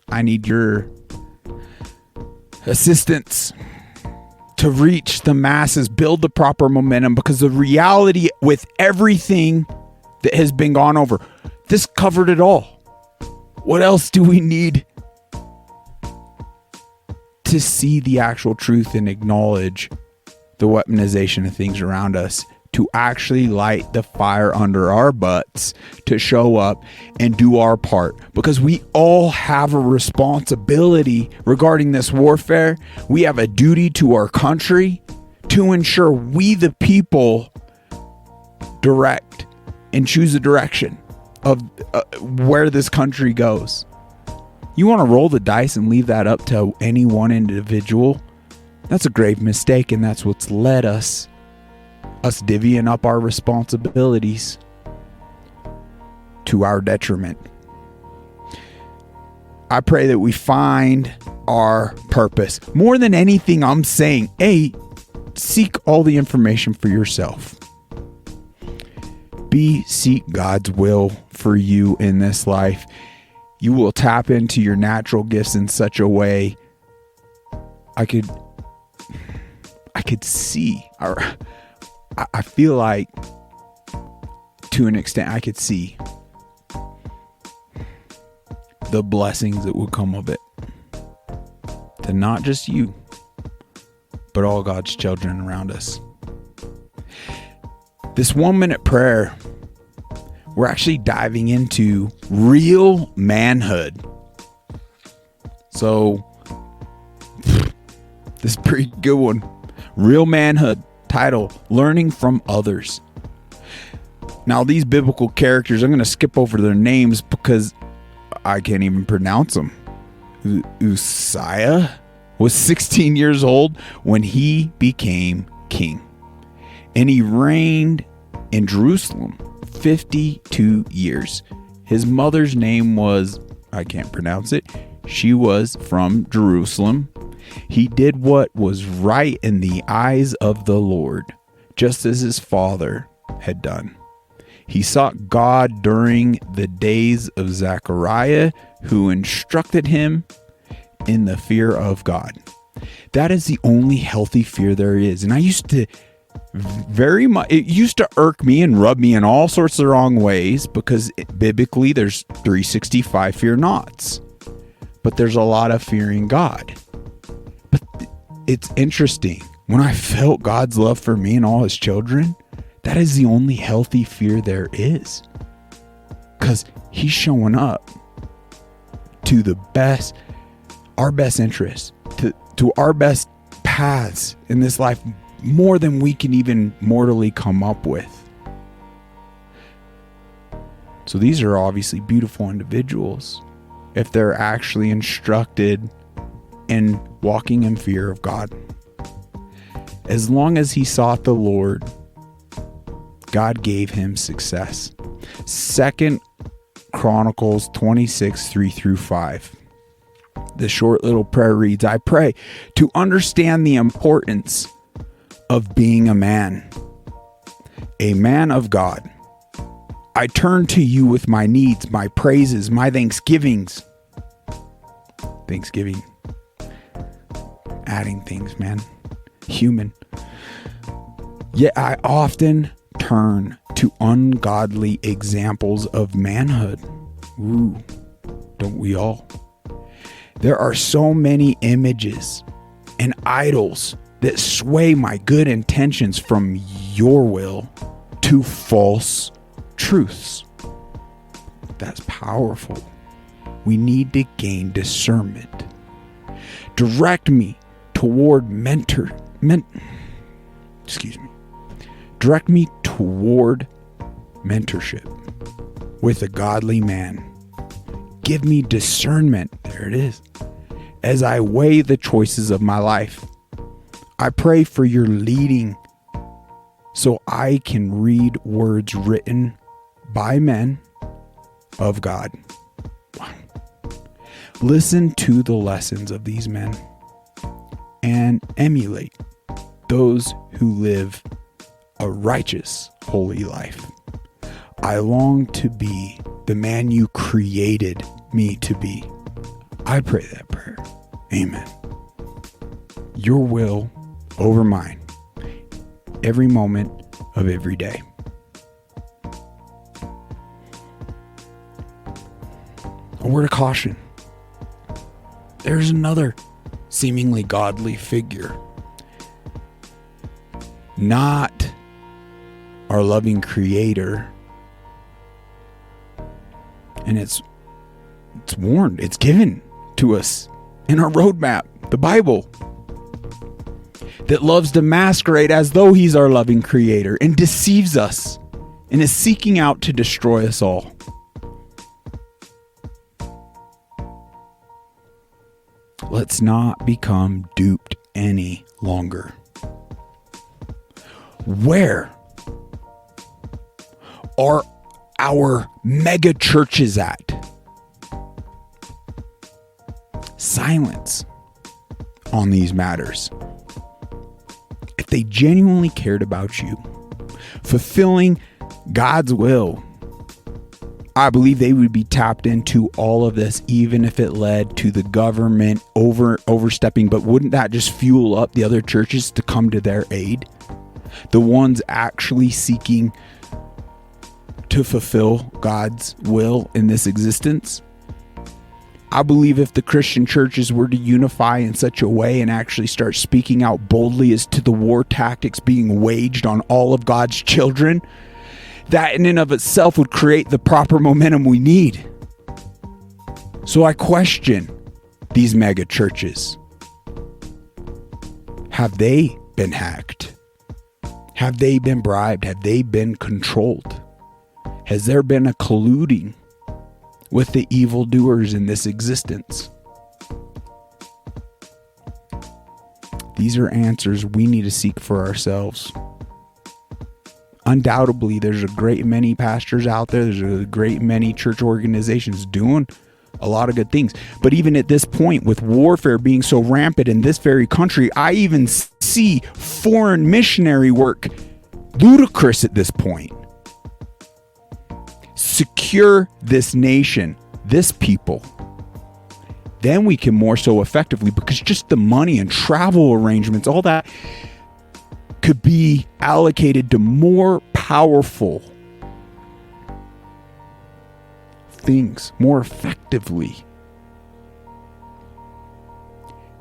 I need your assistance to reach the masses, build the proper momentum, because the reality with everything that has been gone over, this covered it all. What else do we need to see the actual truth and acknowledge the weaponization of things around us, to actually light the fire under our butts, to show up and do our part? Because we all have a responsibility regarding this warfare. We have a duty to our country to ensure we, the people, direct and choose the direction of where this country goes. You want to roll the dice and leave that up to any one individual? That's a grave mistake, and that's what's led us divvying up our responsibilities to our detriment. I pray that we find our purpose. More than anything, I'm saying, A, seek all the information for yourself. B, seek God's will for you in this life. You will tap into your natural gifts in such a way I could see, or I feel like to an extent I could see the blessings that would come of it to not just you, but all God's children around us. This 1 minute prayer, we're actually diving into real manhood. So this is a pretty good one. Real manhood. Title, Learning from Others. Now, these biblical characters, I'm going to skip over their names because I can't even pronounce them. Uzziah was 16 years old when he became king. And he reigned in Jerusalem 52 years. His mother's name was, I can't pronounce it. She was from Jerusalem. He did what was right in the eyes of the Lord, just as his father had done. He sought God during the days of Zechariah, who instructed him in the fear of God. That is the only healthy fear there is. And I used to it used to irk me and rub me in all sorts of wrong ways, because biblically there's 365 fear nots. But there's a lot of fearing God. But it's interesting. When I felt God's love for me and all his children, that is the only healthy fear there is. Because he's showing up to the best, our best interest, to our best paths in this life, more than we can even mortally come up with. So these are obviously beautiful individuals if they're actually instructed in walking in fear of God. As long as he sought the Lord, God gave him success. 2 Chronicles 26, 3-5. The short little prayer reads, I pray to understand the importance of being a man of God. I turn to you with my needs, my praises, my thanksgivings. Thanksgiving. Adding things, man. Human. Yet I often turn to ungodly examples of manhood. Ooh, don't we all? There are so many images and idols that sway my good intentions from your will to false truths. That's powerful. We need to gain discernment. Direct me toward Direct me toward mentorship with a godly man. Give me discernment. There it is. As I weigh the choices of my life, I pray for your leading so I can read words written by men of God. Listen to the lessons of these men and emulate those who live a righteous, holy life. I long to be the man you created me to be. I pray that prayer. Amen. Your will over mine, every moment of every day. A word of caution. There's another seemingly godly figure. Not our loving Creator. And it's warned, it's given to us in our roadmap, the Bible, that loves to masquerade as though he's our loving Creator and deceives us and is seeking out to destroy us all. Let's not become duped any longer. Where are our mega churches at? Silence on these matters. If they genuinely cared about you, fulfilling God's will, I believe they would be tapped into all of this, even if it led to the government overstepping. But wouldn't that just fuel up the other churches to come to their aid? The ones actually seeking to fulfill God's will in this existence. I believe if the Christian churches were to unify in such a way and actually start speaking out boldly as to the war tactics being waged on all of God's children, that in and of itself would create the proper momentum we need. So I question these mega churches. Have they been hacked? Have they been bribed? Have they been controlled? Has there been a colluding with the evildoers in this existence? These are answers we need to seek for ourselves. Undoubtedly, there's a great many pastors out there. There's a great many church organizations doing a lot of good things. But even at this point, with warfare being so rampant in this very country, I even see foreign missionary work ludicrous at this point. Secure this nation, this people. Then we can more so effectively, because just the money and travel arrangements, all that could be allocated to more powerful things more effectively.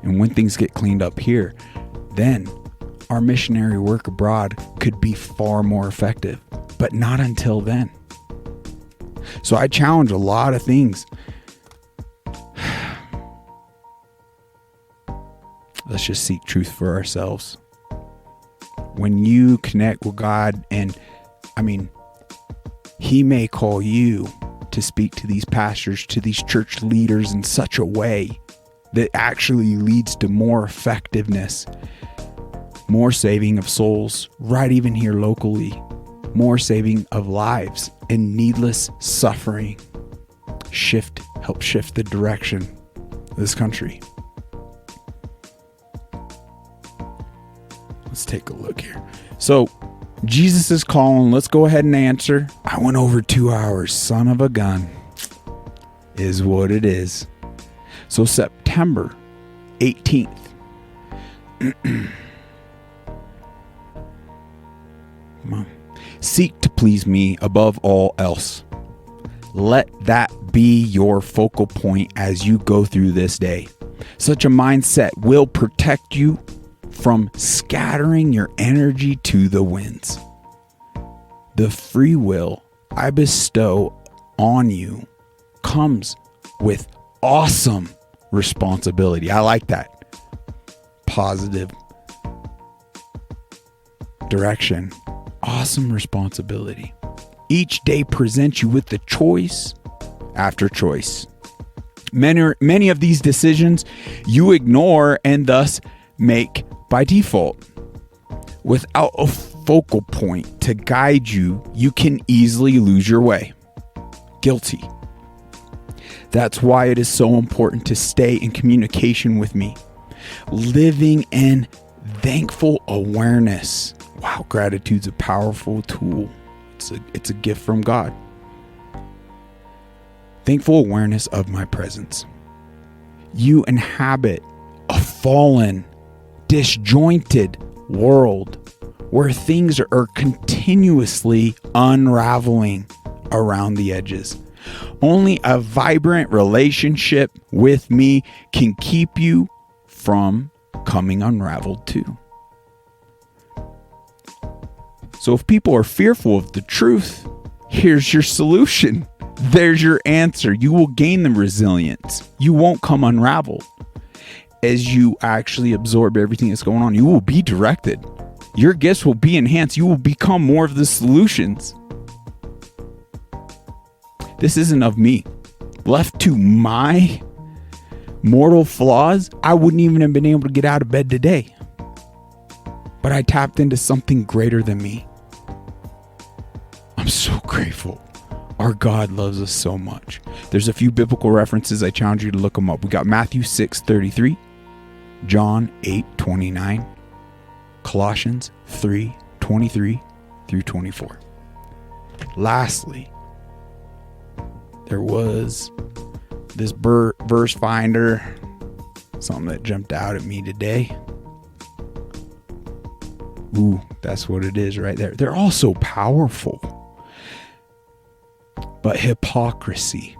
And when things get cleaned up here, then our missionary work abroad could be far more effective, but not until then. So I challenge a lot of things. Let's just seek truth for ourselves. When you connect with God, and He may call you to speak to these pastors, to these church leaders in such a way that actually leads to more effectiveness, more saving of souls, right even here locally, more saving of lives and needless suffering. Help shift the direction of this country. Let's take a look here. So Jesus is calling. Let's go ahead and answer. I went over 2 hours. Son of a gun. Is what it is. So September 18th. Seek to please me above all else. Let that be your focal point as you go through this day. Such a mindset will protect you from scattering your energy to the winds. The free will I bestow on you comes with awesome responsibility. I like that. Positive direction. Awesome responsibility. Each day presents you with the choice after choice. Many of these decisions you ignore and thus make by default. Without a focal point to guide you, you can easily lose your way. Guilty. That's why it is so important to stay in communication with me. Living in thankful awareness. Wow, gratitude's a powerful tool. It's a gift from God. Thankful awareness of my presence. You inhabit a fallen, disjointed world where things are continuously unraveling around the edges. Only a vibrant relationship with me can keep you from coming unraveled too. So if people are fearful of the truth, here's your solution. There's your answer. You will gain the resilience. You won't come unraveled. As you actually absorb everything that's going on, you will be directed. Your gifts will be enhanced. You will become more of the solutions. This isn't of me. Left to my mortal flaws, I wouldn't even have been able to get out of bed today. But I tapped into something greater than me. I'm so grateful. Our God loves us so much. There's a few biblical references. I challenge you to look them up. We got Matthew 6:33, John 8:29, Colossians 3:23 through 24. Lastly, there was this verse finder, something that jumped out at me today. Ooh, that's what it is right there. They're all so powerful. But hypocrisy,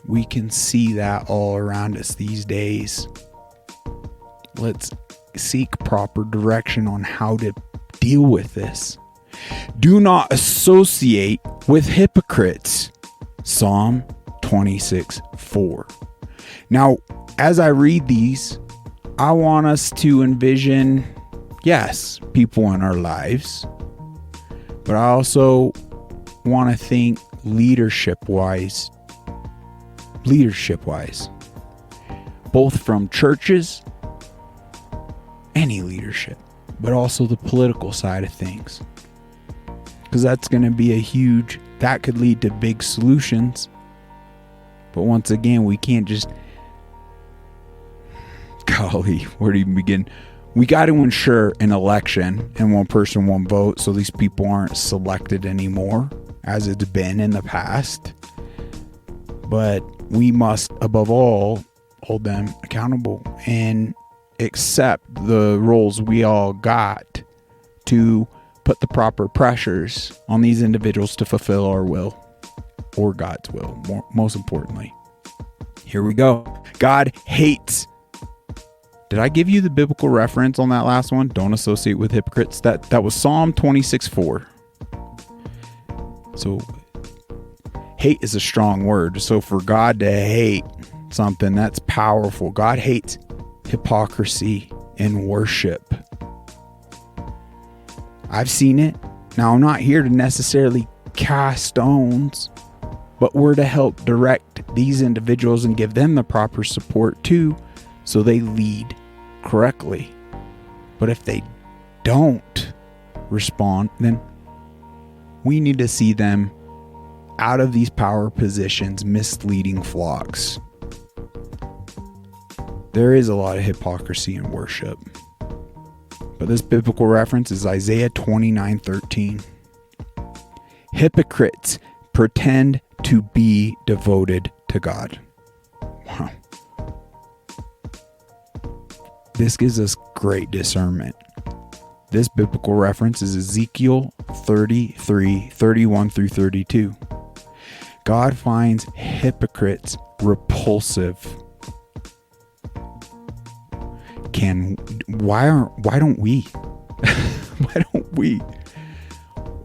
we can see that all around us these days. Let's seek proper direction on how to deal with this. Do not associate with hypocrites. Psalm 26:4. Now, as I read these, I want us to envision, yes, people in our lives, but I also want to think leadership-wise, both from churches, any leadership, but also the political side of things. Because that's going to be that could lead to big solutions. But once again, we can't just, golly, where do you begin? We got to ensure an election and one person, one vote, so these people aren't selected anymore, as it's been in the past. But we must, above all, hold them accountable and accept the roles we all got to put the proper pressures on these individuals to fulfill our will, or God's will, most importantly. Here we go. God hates. Did I give you the biblical reference on that last one? Don't associate with hypocrites. That was Psalm 26:4. So hate is a strong word. So for God to hate something, that's powerful. God hates hypocrisy in worship. I've seen it. Now, I'm not here to necessarily cast stones, but we're to help direct these individuals and give them the proper support too, so they lead correctly. But if they don't respond, then we need to see them out of these power positions, misleading flocks. There is a lot of hypocrisy in worship. But this biblical reference is Isaiah 29:13. Hypocrites pretend to be devoted to God. Wow. This gives us great discernment. This biblical reference is Ezekiel 33:31 through 32. God finds hypocrites repulsive. Why don't we? Why don't we?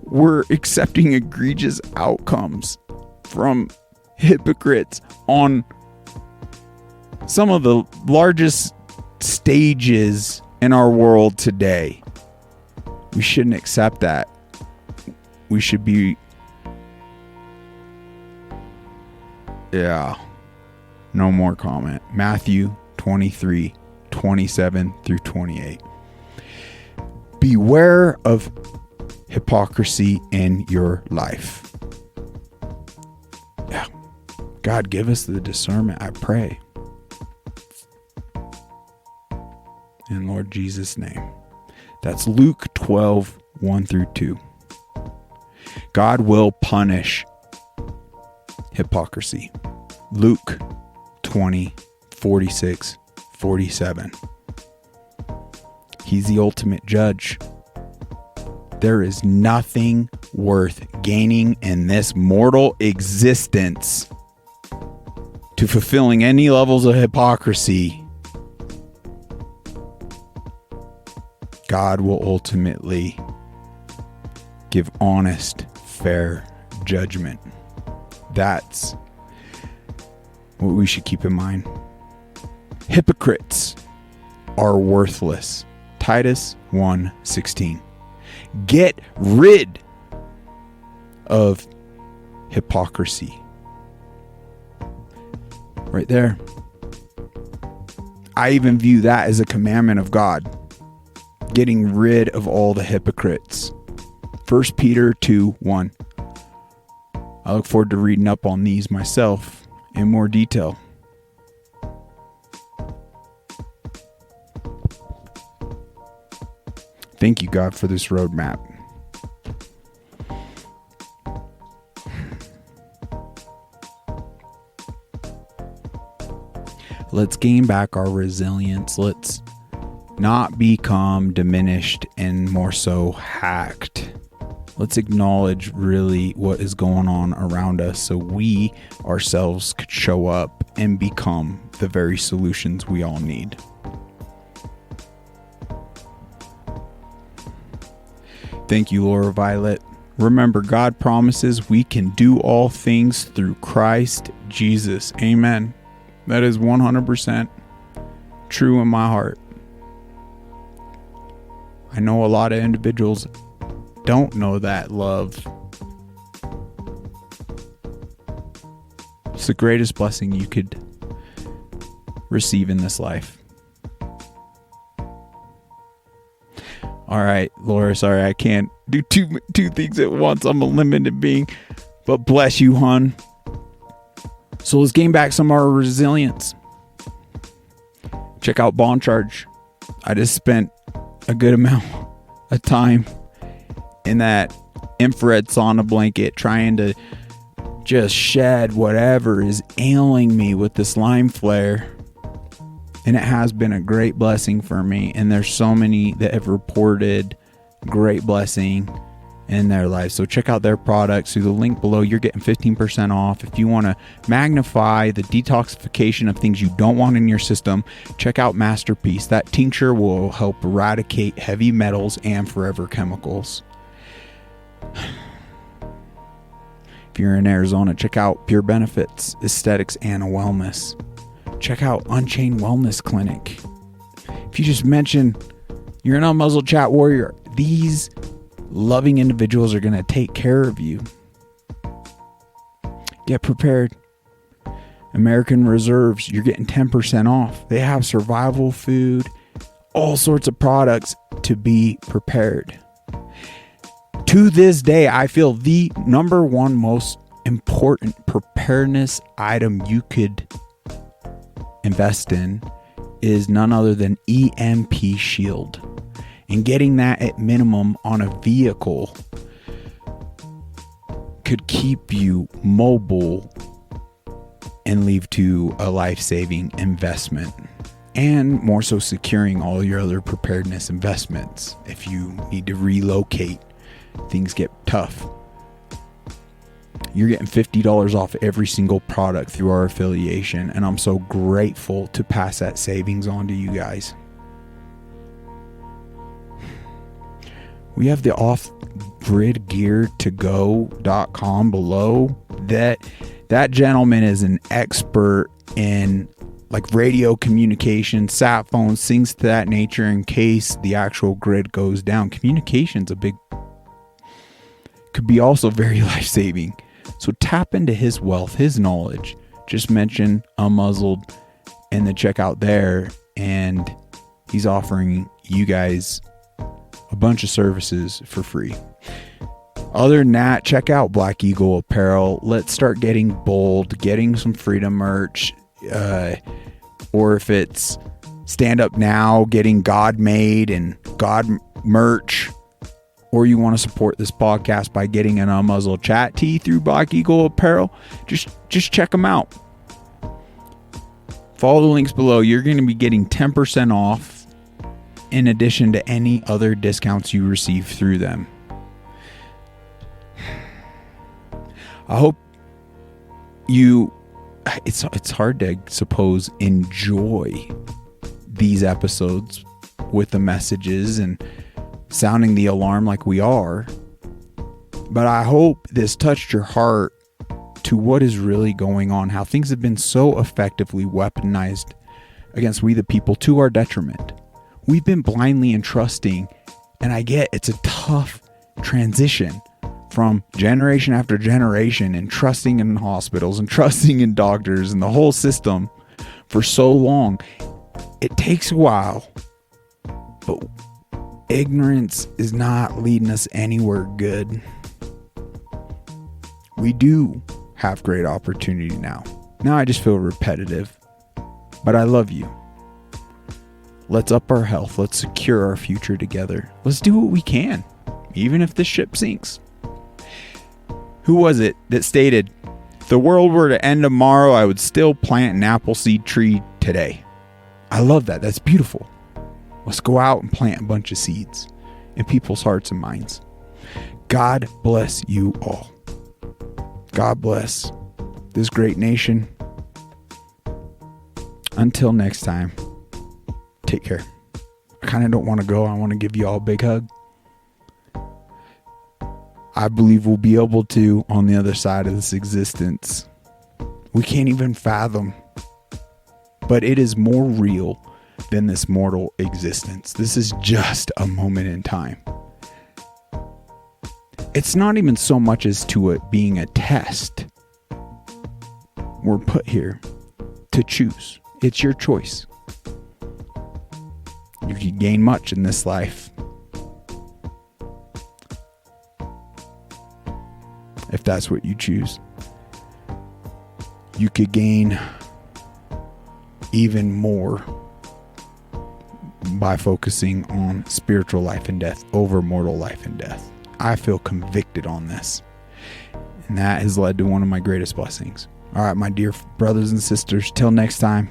We're accepting egregious outcomes from hypocrites on some of the largest stages in our world today. We shouldn't accept that. We should be... No more comment. Matthew 23:27 through 28. Beware of hypocrisy in your life. Yeah. God, give us the discernment, I pray. In Lord Jesus' name. That's Luke 12:1 through 2. God will punish hypocrisy. Luke 20:46-47. He's the ultimate judge. There is nothing worth gaining in this mortal existence to fulfilling any levels of hypocrisy. God will ultimately give honest, fair judgment. That's what we should keep in mind. Hypocrites are worthless. Titus 1:16. Get rid of hypocrisy. Right there. I even view that as a commandment of God. Getting rid of all the hypocrites. 1 Peter 2:1. I look forward to reading up on these myself in more detail. Thank you, God, for this roadmap. Let's gain back our resilience. Let's not become diminished and more so hacked. Let's acknowledge really what is going on around us so we ourselves could show up and become the very solutions we all need. Thank you, Laura Violet. Remember, God promises we can do all things through Christ Jesus. Amen. That is 100% true in my heart. I know a lot of individuals don't know that love. It's the greatest blessing you could receive in this life. All right, Laura, sorry, I can't do two things at once. I'm a limited being, but bless you, hon. So let's gain back some of our resilience. Check out Bond Charge. I just spent a good amount of time in that infrared sauna blanket trying to just shed whatever is ailing me with this Lyme flare. And it has been a great blessing for me. And there's so many that have reported great blessing in their life. So check out their products through the link below. You're getting 15% off. If you want to magnify the detoxification of things you don't want in your system, check out Masterpiece. That tincture will help eradicate heavy metals and forever chemicals. If you're in Arizona, check out Pure Benefits, Aesthetics, and Wellness. Check out Unchained Wellness Clinic. If you just mention you're an Unmuzzled Chat Warrior, these loving individuals are going to take care of you. Get prepared. American Reserves, you're getting 10% off. They have survival food, all sorts of products to be prepared. To this day, I feel the number one most important preparedness item you could invest in is none other than EMP shield. And getting that at minimum on a vehicle could keep you mobile and lead to a life-saving investment. And more so securing all your other preparedness investments if you need to relocate. Things get tough. You're getting $50 off every single product through our affiliation, and I'm so grateful to pass that savings on to you guys. We have the offgridgear2go.com below. That gentleman is an expert in like radio communication, sat phones, things to that nature in case the actual grid goes down. Communication's could be also very life-saving. So tap into his wealth, his knowledge. Just mention Unmuzzled in the checkout there, and he's offering you guys a bunch of services for free. Other than that, check out Black Eagle Apparel. Let's start getting bold, getting some freedom merch, or if it's Stand Up Now, getting God Made and God merch, or you want to support this podcast by getting an Unmuzzled Chat tee through Black Eagle Apparel, just check them out. Follow the links below. You're going to be getting 10% off in addition to any other discounts you receive through them. I hope it's hard to suppose enjoy these episodes with the messages and sounding the alarm like we are, but I hope this touched your heart to what is really going on, how things have been so effectively weaponized against we the people to our detriment. We've been blindly entrusting, and I get it's a tough transition from generation after generation and trusting in hospitals and trusting in doctors and the whole system for so long. It takes a while, but ignorance is not leading us anywhere good. We do have great opportunity now. Now I just feel repetitive, but I love you. Let's up our health. Let's secure our future together. Let's do what we can, even if the ship sinks. Who was it that stated, if the world were to end tomorrow, I would still plant an apple seed tree today? I love that. That's beautiful. Let's go out and plant a bunch of seeds in people's hearts and minds. God bless you all. God bless this great nation. Until next time, take care. I kind of don't want to go. I want to give you all a big hug. I believe we'll be able to on the other side of this existence. We can't even fathom, but it is more real than this mortal existence. This is just a moment in time. It's not even so much as to it being a test. We're put here to choose. It's your choice. You can gain much in this life if that's what you choose. You could gain even more by focusing on spiritual life and death over mortal life and death. I feel convicted on this, and that has led to one of my greatest blessings. All right, my dear brothers and sisters, till next time,